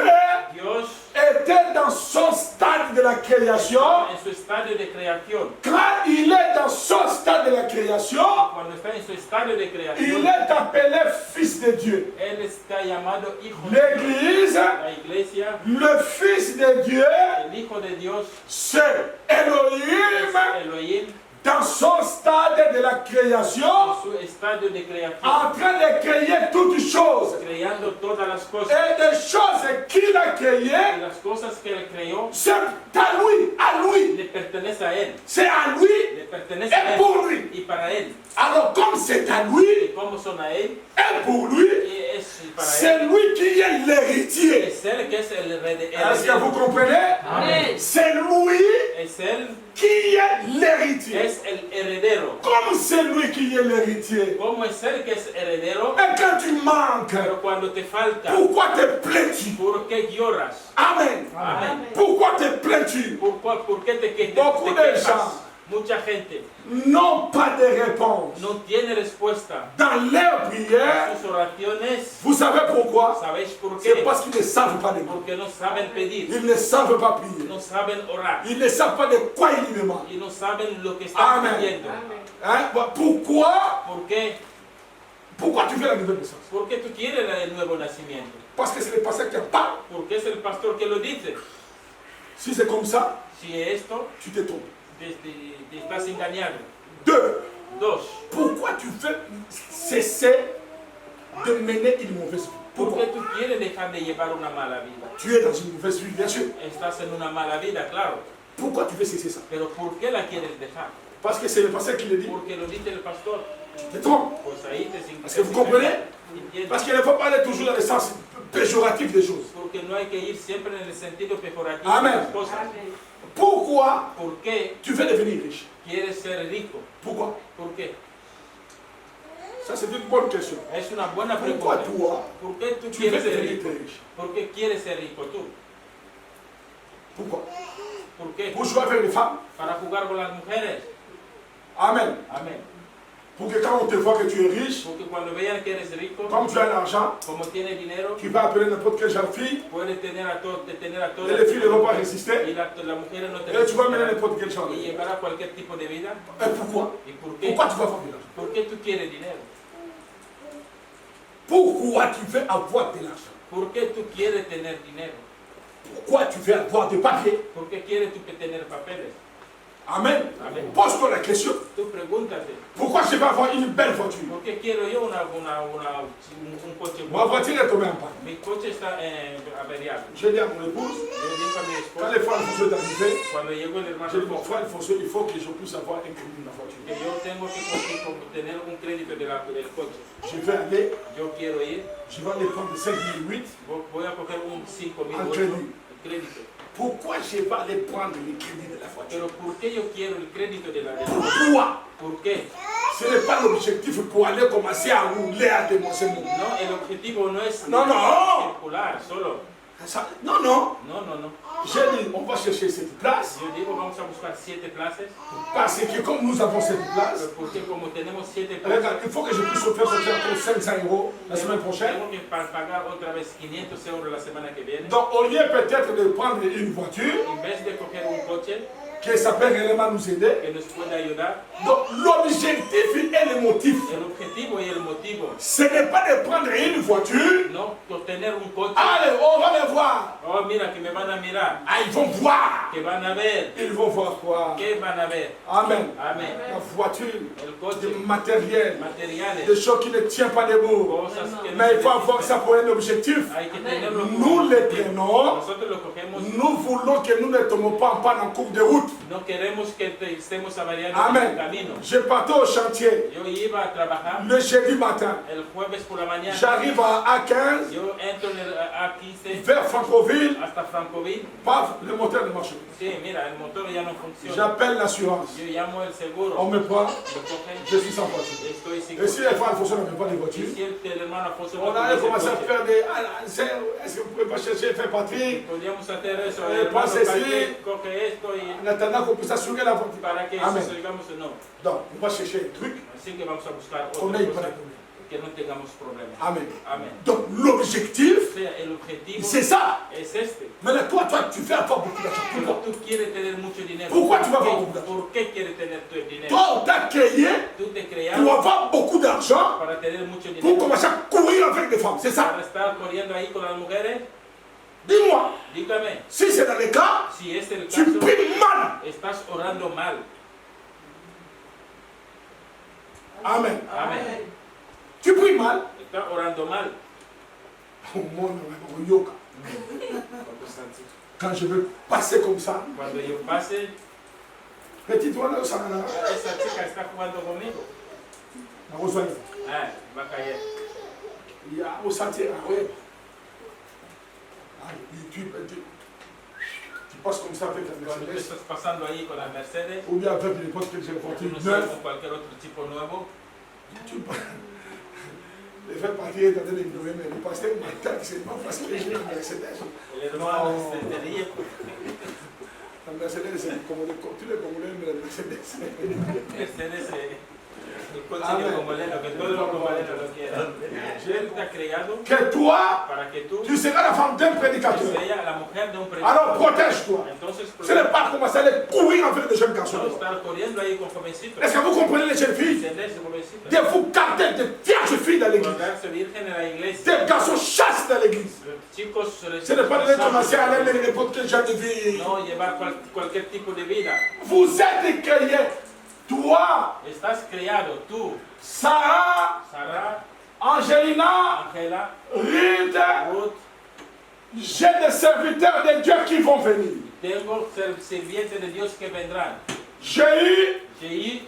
Dios était dans son stade de la création. en su estadio de creación. Quand il est dans son stade de la création, Cuando está en su estadio de il creación, est appelé fils de Dieu. Él está llamado hijo de Dios. L'église, La iglesia, le fils de Dieu, el hijo de Dios, c'est Elohim Elohim, dans son stade de la création, en su estadio de creación, en train de créer toutes choses. creando todas las cosas. Et des choses qu'il a Y créées, las cosas que Él creó c'est à lui. le pertenece a Él. C'est à lui Le pertenece a et Él. pour lui. Y para Él. Alors comme c'est à lui Y como son a Él, et pour lui, y es para Él. c'est lui qui est l'héritier. Es Él que es el Est-ce que vous heredero. comprenez? Amén. C'est lui Es Él qui est l'héritier. es el heredero. Comme c'est lui qui est l'héritier. Como es Él que es heredero, Et quand tu manques, pero cuando te falta, pourquoi te plains-tu? ¿por qué lloras? Amen. Amén. Pourquoi te plains-tu? ¿Por qué te Beaucoup de quejas? gens Mucha gente n'ont pas de réponse. no tiene respuesta Dans leurs prières, a sus oraciones. vous savez pourquoi? ¿Sabéis por C'est qué? parce qu'ils ne savent pas demander. Porque no saben pedir, Ils ne savent pas prier. no saben orar Ils ne savent pas de quoi ils demandent. y no saben lo que están Amén. pidiendo. Hein? Pourquoi? ¿Por qué? Pourquoi tu veux la nouvelle naissance? ¿Por qué tú quieres el nuevo nacimiento? Parce que c'est le pasteur qui en parle. Porque es el pastor que lo dice. Si c'est comme ça, Si esto, tu te trompes. te estás engañado. 2. Dos, Pourquoi tu veux cesser de mener une mauvaise vie? ¿por Pourquoi? qué tú quieres dejar de llevar una mala vida? Tu es dans une mauvaise vie, bien sûr. Estás en una mala vida, claro. Pourquoi tu veux cesser ça? Pero ¿por qué la quieres dejar? Parce que c'est le pasteur qui le dit. Porque lo dice el pastor. Tu te trompes. Pues ahí te Est-ce que vous comprenez? Entiendes. Parce qu'il ne faut pas aller toujours dans le sens péjoratif des choses. Porque no hay que ir siempre en el sentido peyorativo Amén. de las cosas. Pourquoi ¿Por qué tu veux devenir riche? quieres ser rico? Pourquoi? ¿Por qué? Ça, c'est une bonne question. Es una buena Pourquoi pregunta. toi, ¿Por qué tú tu veux quieres ser devenir rico? très riche? ¿Por qué quieres ser rico tú? Pourquoi? ¿Por qué? Pour jouer avec les femmes? Para jugar con las mujeres. Amen. Amén. Pour que quand on te voit que tu es riche, Porque cuando vean que eres rico, comme tu as l'argent, como tienes dinero, tu vas appeler n'importe quelle jeune fille, puedes tener a todas et les filles ne vont pas y résister, la mujer no te et tu vas mener resistirá n'importe quelle jeune y fille. llevar a cualquier tipo de vida. Et pourquoi? ¿Y por qué? Pourquoi tu vas avoir de l'argent? ¿Por qué tú quieres dinero? Pourquoi tu veux avoir de l'argent? ¿Por qué tú quieres tener dinero? Pourquoi tu veux avoir des papiers? ¿Por qué quieres tú tener papeles? Amen. Amén. Pose-toi la question. Tú pregúntate, Pourquoi je vais avoir une belle voiture? ¿por qué quiero yo un coche Ma bueno? voiture est tombée en panne. Mi coche está averiado. J'ai dit à mon épouse, Yo le dije a mi quand esposa, les frères François d'arriver, cuando llegó el hermano j'ai dit, mon Alfonso, frère François, il faut que je puisse avoir un crédit de la voiture. que yo tengo que tener un crédito del coche. Je vais aller, Yo quiero ir, je vais aller prendre 5008 voy a coger un 5.000 en crédit. crédito. Pourquoi je vais aller prendre le crédit de la voiture? Pero ¿por qué yo quiero el crédito de la Pourquoi? ¿Por qué? Ce n'est pas l'objectif pour aller commencer à rouler à démoncer mon. No, el objetivo no es No, no. circular solo. Non, non. No, no, no. J'ai dit, on va chercher cette place. Yo digo, vamos a buscar 7 plazas, Parce que comme nous avons cette place, porque como tenemos 7 plazas, regarde, il faut que je puisse faire sortir encore 500 € la semaine prochaine. tengo que pagar otra vez 500 € la semana que viene. Donc, au lieu peut-être de prendre une voiture, En vez de coger un coche, que ça peut réellement nous aider. que nos puede ayudar. Donc l'objectif et le motif, El objetivo y el motivo, ce n'est pas de prendre une voiture. no obtener un coche. Allez, on va les voir. Oh, mira, que me van a mirar, Ah, ils vont voir. que van a ver, Ils vont voir quoi? que van a ver. Amen. Amén. La voiture, El coche, du matériel, materiales, des choses qui ne tiennent pas debout. cosas que Mais il faut avoir ça pour un objectif. hay que tenerlo. Nous les prenons. Nosotros lo cogemos. Nous voulons que nous ne tombons pas en panne en cours de route. No queremos que estemos avariando en Amen. el camino. Je partais au chantier Yo iba a trabajar le jeudi matin. el jueves por la mañana. J'arrive à A15, Yo entro en el A15 vers Francoville. hasta Francoville. Paf, le moteur ne marche plus. Sí, mira, el motor ya no funciona. J'appelle l'assurance. Yo llamo el seguro. On me prend. Lo cogen. Je suis sans voiture. Estoy sin Et si les femmes fonctionnent, on ne met pas de Y voiture. si el hermano Alfonso On no a tuviese commencé à coche, faire des. Ah, est-ce que vous pouvez pas chercher, faire Patrick? podríamos hacer eso. Eh, El hermano pase, Patrick sí. coge esto y En attendant qu'on puisse assurer la voiture. para que Amen. eso digamos no. Donc, on va chercher un truc Así que vamos a buscar qu'on otra n'ait pas cosa de problème. que no tengamos problemas. Amen. Amén. Donc, l'objectif, O sea, el objetivo c'est ça. es este. Maintenant, toi, tu fais avoir beaucoup d'argent. Pero Pourquoi? tú quieres tener mucho dinero. Pourquoi tu vas ¿Por qué? avoir beaucoup d'argent? ¿Por qué quieres tener tu dinero? Toi, on t'a créé Tú te pour crearon avoir beaucoup d'argent, para tener mucho pour dinero, commencer à courir avec des femmes. C'est ça. para estar corriendo ahí con las mujeres. Dis-moi, Dígame, si c'est dans le cas, si es el tu caso, pries mal. estás orando mal. Amen. Amén. Tu pries mal. Estás orando mal. Au monde, au yoga. Quand je veux passer comme ça, Cuando yo pase, petit toi là, ça va là. esa chica está jugando conmigo. On reçoit. Va a caer. Il y a au sentier, ah ouais. Ah, et tu passes comme ça avec la Cuando tú Mercedes, estás pasando ahí con la Mercedes, ou bien avec n'importe quelle o voiture tú no neuve. sabes con cualquier otro tipo nuevo, Tu les faire partir dans des nouvelles, mais le pasteur m'a dit que c'est pas facile de gérer la Mercedes. el hermano se te ríe. La Mercedes, c'est comme tous les Congolais, mais la Mercedes. Mercedes, el coche Amén. de congoleno, que todos los congolanos lo quieran. Él te ha creado Que toi, para que tú tu seras la femme d'un prédicateur. seas la mujer de un Alors predicador. protège-toi. Entonces, Ce n'est pas commencer à aller courir avec des jeunes garçons. no estar corriendo ahí con jovencitos. Est-ce que vous comprenez les jeunes filles? ¿Entendés, jovencitos? De vous garder de vierges filles dans l'église. Guardarse virgen en la iglesia. Des garçons chassent dans l'église. Los chicos Ce n'est pas de commencer à aller avec n'importe quel genre de vie. no llevar cualquier tipo de vida. Vous êtes créés. Toi, Estás criado, tú, Sarah, Sara, Angelina, Ángela, Ruth, Ruth. j'ai des serviteurs de Dieu qui vont venir. Tengo sirvientes de Dios que vendrán. J'ai eu Jei,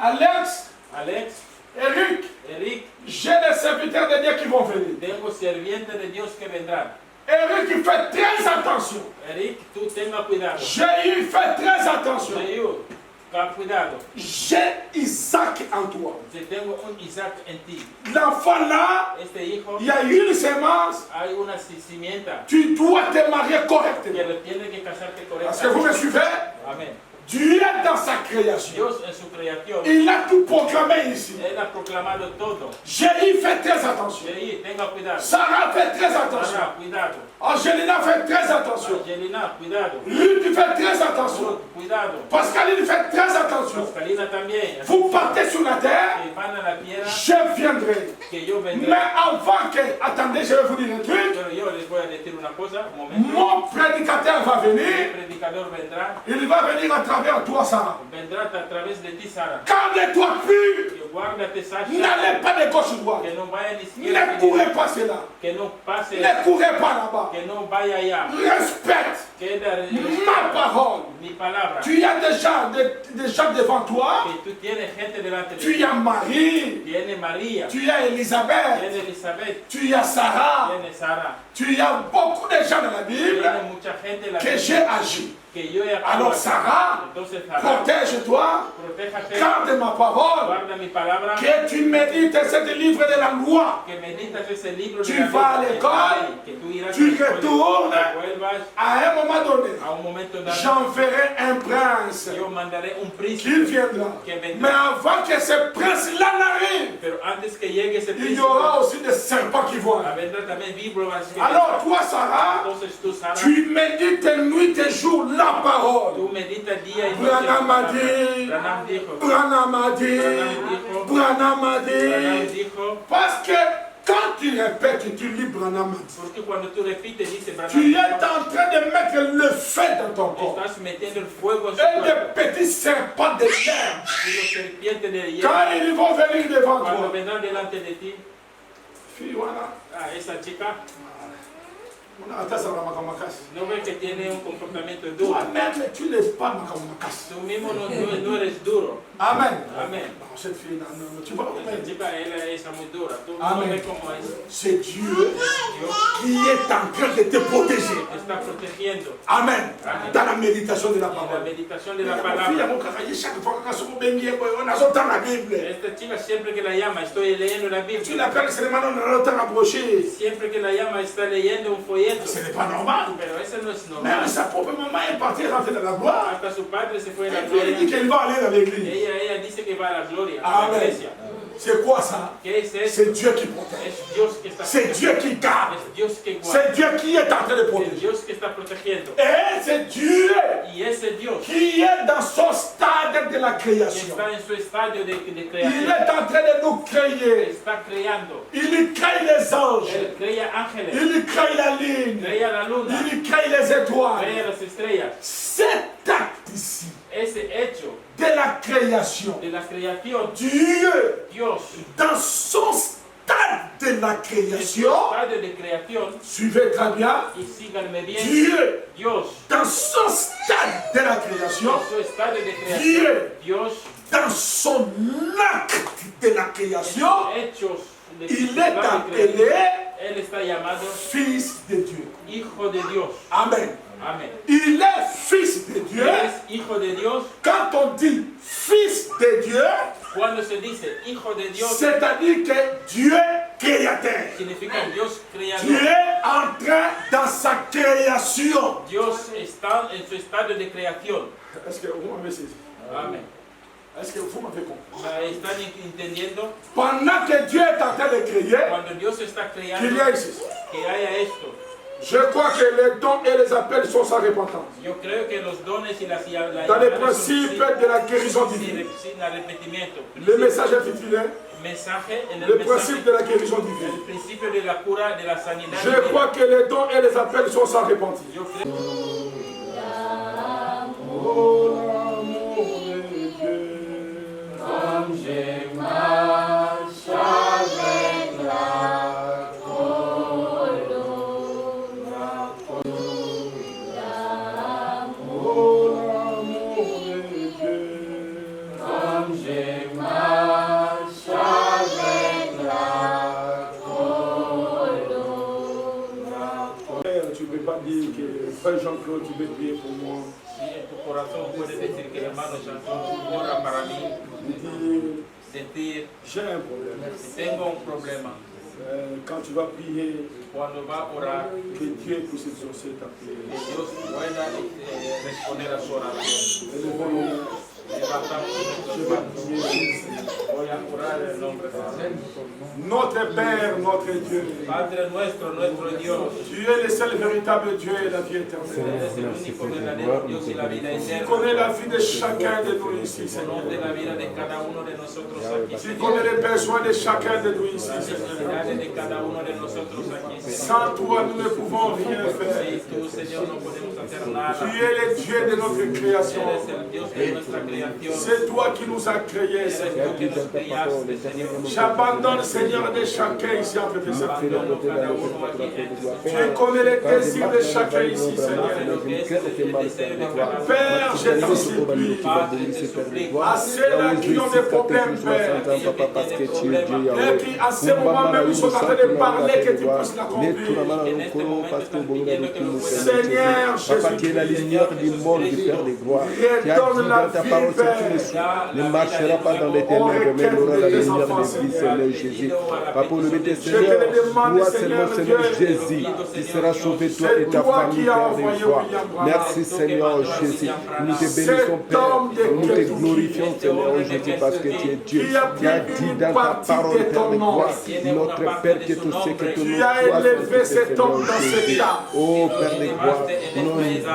Alex, Alex, Eric, Eric. j'ai des serviteurs de Dieu qui vont venir. Tengo sirvientes de Dios que vendrán. Eric, il fait très attention. Eric, tú tenga cuidado. J'ai eu fait très attention. Jei, ten cuidado. J'ai Isaac en toi. Yo tengo un Isaac en ti. L'enfant là, Este hijo, il y a une semence. hay una simienta Tu dois te marier que correctement. le tiene que casarte Parce que vous me correctamente. suivez? Amén. Dieu dans sa création. Dios en su creación, Il a tout proclamé ici. Él ha proclamado todo. Jéhu fait très attention. Jei, tenga cuidado. Sarah fait très attention. Sara, cuidado. Angelina fait très attention. Angelina, cuidado. Ruth fait très attention. Ruth, cuidado. Pascaline fait très attention. Pascalina también. Vous partez sur la terre, Que van a la tierra, je viendrai. que yo Mais vendré. avant que, attendez, je vais vous dire un truc. Pero yo les voy a decir una cosa, un momento. Mon prédicateur va El venir. predicador vendrá, Il va venir à travers toi, Sarah. vendrá a través de ti, Sara. Garde-toi pur. Que guárdate, Sasha. N'allez pas de gauche droite. Que no vaya ni siquiera. Ne courez pas cela. Que no pase. Ne courez pas là-bas. Que no vaya allá. Respecte Queda ma parole. mi palabra. Tu as déjà des gens devant toi. Que tú tienes gente delante de Tu ti. as Marie. Tiene María. Tu as Elisabeth. Tiene Elizabeth. Tu as Sarah. Tiene Sara. Tu as beaucoup de gens dans la Bible Tiene mucha gente en la que j'ai agi. que yo he actuado. Alors Sarah, Entonces, Sara, protège-toi. protéjate. Garde ma parole. Guarda mi palabra. Que tu médites ce livre de la loi. Que meditas ese libro Tu de la vas à ley, l'école, que tú irás tu a la escuela, retournes. que vuelvas À un moment donné, a un momento dado. j'enverrai un prince Yo mandaré un qui príncipe viendra. que vendrá. Mais avant que ce prince-là n'arrive, Pero antes que llegue ese il y príncipe, aura aussi des serpents qui vont arriver. vendrá también víboras que Alors toi, Sarah, entonces tú, Sara, tu médites nuit et jour la parole. Tú medita día y noche. Branham a dit, Branham dijo. Branham a dit, Branham a Branham dit. dijo. Parce que quand tu répètes et tu lis Branham a dit, Porque cuando tú repites dice Branham tu es dijo, en train de mettre le feu dans ton corps. estás metiendo el fuego en su Et cuerpo. des petits serpents de l'air, Y los serpientes de hierro, quand ils vont venir devant cuando toi, vendrán delante de ti, fille, voilà, esa chica, on a atteint ça dans ma camacasse. no ves que tiene un comportamiento duro. Toi-même, tu n'es pas ma camacasse. Tú mismo no eres duro. Amen. Amén. Non, cette fille, non, tu vois comment Esa elle dit. chica, ella es muy dura. Tú no Amén. ves cómo es. C'est Dieu Dios qui est en train de te protéger. está protegiendo. Amen. Amen. Dans la méditation de la En la parole. meditación de la Fille, palabra. mon caraïe, chaque fois qu'on se met on a son temps la Bible. Esta chica siempre que la llama, estoy leyendo la Tu Biblia. l'appelles seulement, on a le temps approché. Siempre que la llama, está leyendo un folleto. Ce n'est pas normal. Pero eso no es Même normal. sa propre maman est partie rentrer dans la gloire. Hasta su padre se fue a la Et puis elle dit gloria. qu'elle va aller dans l'église. Ella dice que va a la gloria, a la Amen. iglesia. C'est quoi ça? ¿Qué es eso? C'est Dieu qui protège. Es Dios que está C'est Dieu qui garde. Es Dios que guarda. C'est Dieu qui est en train de Es protéger. Dios que está protegiendo. Et c'est Dieu Y ese Dios qui est dans son stade de la que création. está en su estadio de Il creación, est en train de nous créer. está creando. Il crée les anges. Él crea ángeles, Il crée la ligne. crea la luna, Il crée les étoiles. crea las estrellas. Cet acte ici Ese hecho de la création, de la creación, Dieu, Dios, dans son stade de la en su création, estadio de creación, suivez très bien, y síganme bien, Dieu, Dios, dans son stade de la création, en su estadio de creación, Dieu, Dios, dans son acte de la création, hechos de il su est estadio de creación, appelé Él está llamado Fils de Dieu. Hijo de Dios. Amen. Amén. Il est Fils de Dieu. Es hijo de Dios. Quand on dit Fils de Dieu, Cuando se dice hijo de Dios, c'est-à-dire que Dieu créateur. significa Dios Dieu creador. est en train dans sa création. Dios está en su estadio de creación. Est-ce que vous m'avez saisi? Amén. Est-ce que vous m'avez compris? ¿Están entendiendo? Pendant que Dieu est en train de créer, Cuando Dios está qu'il creando, y a ici. que haya esto. Je crois que les dons et les appels sont sans repentance. Yo creo que los dones y las Dans les principes de la guérison divine. sin arrepentimiento. Le message intitulé Mensaje en le el principe mensaje, de la guérison divine. el principio de la cura de la sanidad. Je divina. crois que les dons et les appels sont sans repentir. Yo creo Oh, l'amour de Dieu. Comme je marche avec la colombe. Oh, l'amour de Dieu. Comme je marche avec la colombe. Frère, tu ne peux pas dire que Frère Jean-Claude, tu veux prier pour moi. Si en tu corazón puedes decir que hermano Jean-Claude ora para mí, De dire, sentir j'ai un problème. que tengo un problema. Quand tu vas prier, Cuando va a orar, que Dieu puisse exaucer ta que prière. Dios pueda responder a su oración. Élevons-nous. Levantamos Je nuestras vais manos. prier. Voy a orar en el nombre del Señor. Notre Père, notre Dieu. Padre nuestro, nuestro Dios, Tu es le seul véritable Dieu et la vie éternelle. eres el único verdadero Dios y la vida Tu eterna. connais la vie de chacun de nous ici, Seigneur. Conoce la vida de cada uno de nosotros aquí, Tu Señor. connais les besoins de chacun de nous ici, Las Seigneur. necesidades de cada uno de nosotros aquí, Señor. Sans toi, nous ne pouvons rien faire. Si tú, Señor, no podemos hacer nada. Tu es le Dieu de notre création. Eres el Dios de nuestra creación. C'est toi qui nous as créés, Eres Seigneur. tú que nos criaste, Señor. J'abandonne, Seigneur, de chacun ici entre tes mains. Abandono cada uno aquí en tus Tu manos. connais les désirs de chacun ici, Sabe Seigneur. lo que es el deseo de cada uno. Père, je t'en supplie. Padre, te suplico. À ceux-là qui ont des problèmes, Père. Père, qui à ce moment même, ils sont en train de parler, que tu puisses l'accomplir. Seigneur Papa, qui est la Jésus-Christ. lumière du monde, du Père des gloires, qui a dit dans ta parole, si tu ne marcheras pas dans les ténèbres, mais éclairera la lumière de vie, Seigneur Jésus. Papa, pour le bété, Seigneur, toi seulement, Seigneur Jésus, qui sera sauvé, toi et ta famille, Père de foi. Merci, Seigneur Jésus. Nous te bénissons, Père. Nous te glorifions, Seigneur Jésus, parce que tu es Dieu. Tu as dit dans ta parole, Père de gloire, notre Père qui est au siècle, que nous sois Seigneur Jésus. Oh, Père de gloire,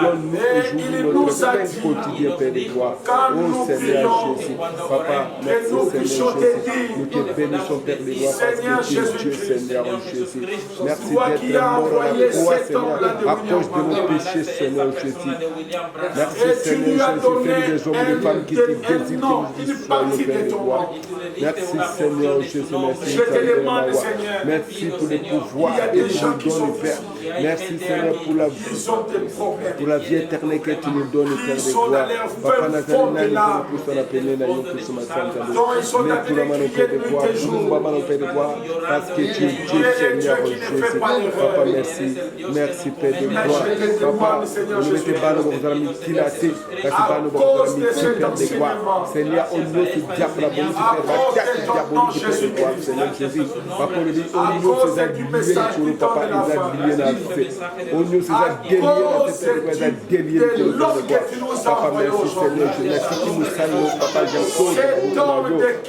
donne-nous aujourd'hui notre pain quotidien, Père de gloire. Oh, Seigneur Jésus. Papa, merci, Seigneur Jésus. Nous te bénissons, Père de gloire, parce que tu es Dieu, Seigneur Jésus. Merci d'être mort à la croix, Seigneur, à cause de nos péchés, Seigneur Jésus. Merci, Seigneur Jésus, fais des hommes et des femmes qui te désirent, qui nous soyons, Père de gloire. Merci, Seigneur Jésus. Merci, merci pour le pouvoir et pour le don, Père. Merci, Seigneur, pour la vie éternelle que tu nous donnes, Père de gloire. Papa, Nazarena, nous puissions appeler la Yoke sur ma sainte année. Mais pour la main, Père de gloire, pour nous, maman, Père de gloire, parce que tu es Dieu, Seigneur Jésus. Papa, merci. Merci, Père de gloire. Papa, nous mettez pas nos amis dilatés, parce que nous avons amis Père de gloire. Seigneur, au nom du diable, la bonne attaque diabolique, Père de gloire, Seigneur Jésus. Papa, nous dit, au nom de ces aguillés pour nous, papa, les aguillés n'a fait. Au nom de ces aguillés n'a fait, Père de gloire, les aguillés pour nous, Père de gloire. Papa, merci, Seigneur Jésus. Merci qui nous salue, papa, j'accorde,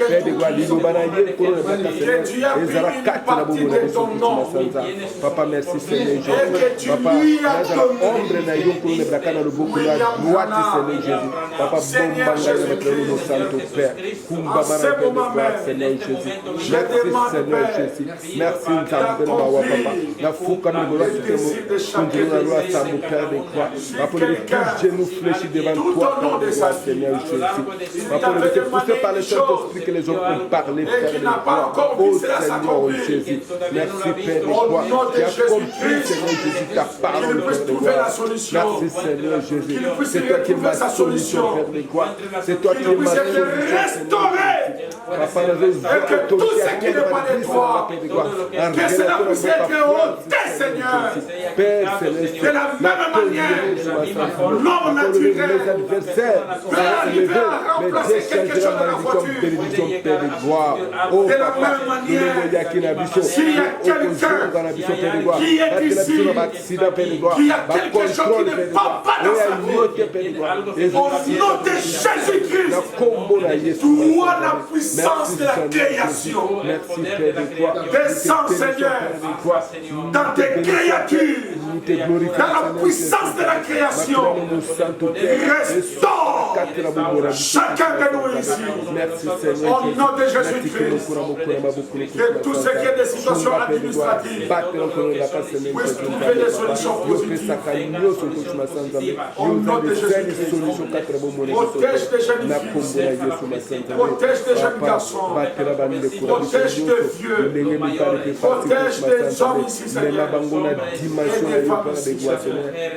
Père de gloire, l'île banaye, pour le mettre à Seigneur, les aracates, la boue, la boue, papa, merci, Seigneur Jésus. Papa, la ombre na yo pour le bracana le beaucoup la droite, Seigneur Jésus. Papa, bon bangay avec le Santo Père. Kumba mana Seigneur Jésus. Merci, Seigneur Jésus. Merci, Nzambe Mawa, papa. La fouca nous doit se continuer à loi Santo Père de croix. Papa, le tous genoux fléchis devant toi, Père de gloire, Seigneur Jésus. Papa, le te poussé par le Saint-Esprit que les hommes ont parlé, Père de gloire. Oh Seigneur Jésus. Merci, Père de gloire. Tu as compris, Seigneur Jésus, ta parole, Père de gloire. Merci, Seigneur Jésus. C'est toi qui m'as solution, Père de gloire. C'est toi qui m'as solution. Papa, que tout ce qui n'est pas de toi, que cela puisse être ôté, Seigneur. Père Céleste, de la même manière, l'homme naturel peut arriver à remplacer quelque chose dans la voiture. Oh, de la même manière, s'il y a quelqu'un qui est ici, qui a quelque chose qui n'est pas dans sa vie, au nom de Jésus-Christ, toi la puissance de la création. Descends, Seigneur, dans tes créatures, dans la puissance de la création. Restaure chacun de nous ici. Au nom de Jésus-Christ, que tout ce qui est des situations administratives puisse trouver des solutions positives. Au nom de Jésus-Christ, protège tes jeunes filles, protège tes jeunes garçons, protège tes vieux, protège tes hommes ici, Seigneur, et des femmes ici, Seigneur.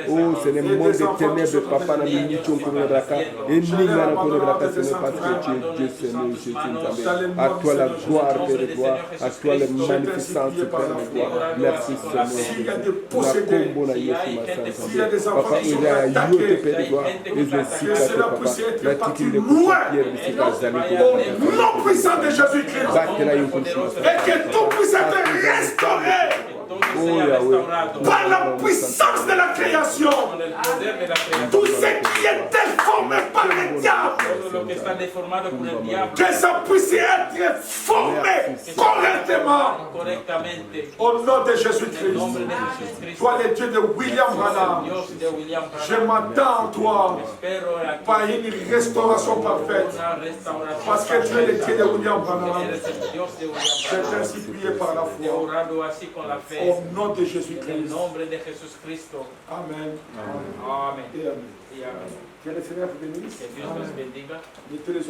Oh, c'est le monde des ténèbres, papa, n'a mis ton braka, et ni la braka, Seigneur, parce que tu es Dieu, Seigneur, Jésus. À toi la gloire, Père de gloire, à toi la magnificence, Père de gloire. Merci, Seigneur. La combo na Yesu, papa, il y a yote, Père de gloire, et je suis papa, la tiki de pierre, ici, au nom puissant de Jésus-Christ, et que tout puisse être restauré. Par la puissance de la création, tout ce qui est déformé par le diable, que ça puisse être formé correctement. Au nom de Jésus-Christ, toi le Dieu de William Branham, je m'attends à toi par une restauration parfaite, parce que tu es le Dieu de William Branham. Je t'ai ainsi prié par la foi. Au nom de Jésus-Christ. Amen. Amén. Et amen. Que le Seigneur vous bénisse. Que Dios los bendiga.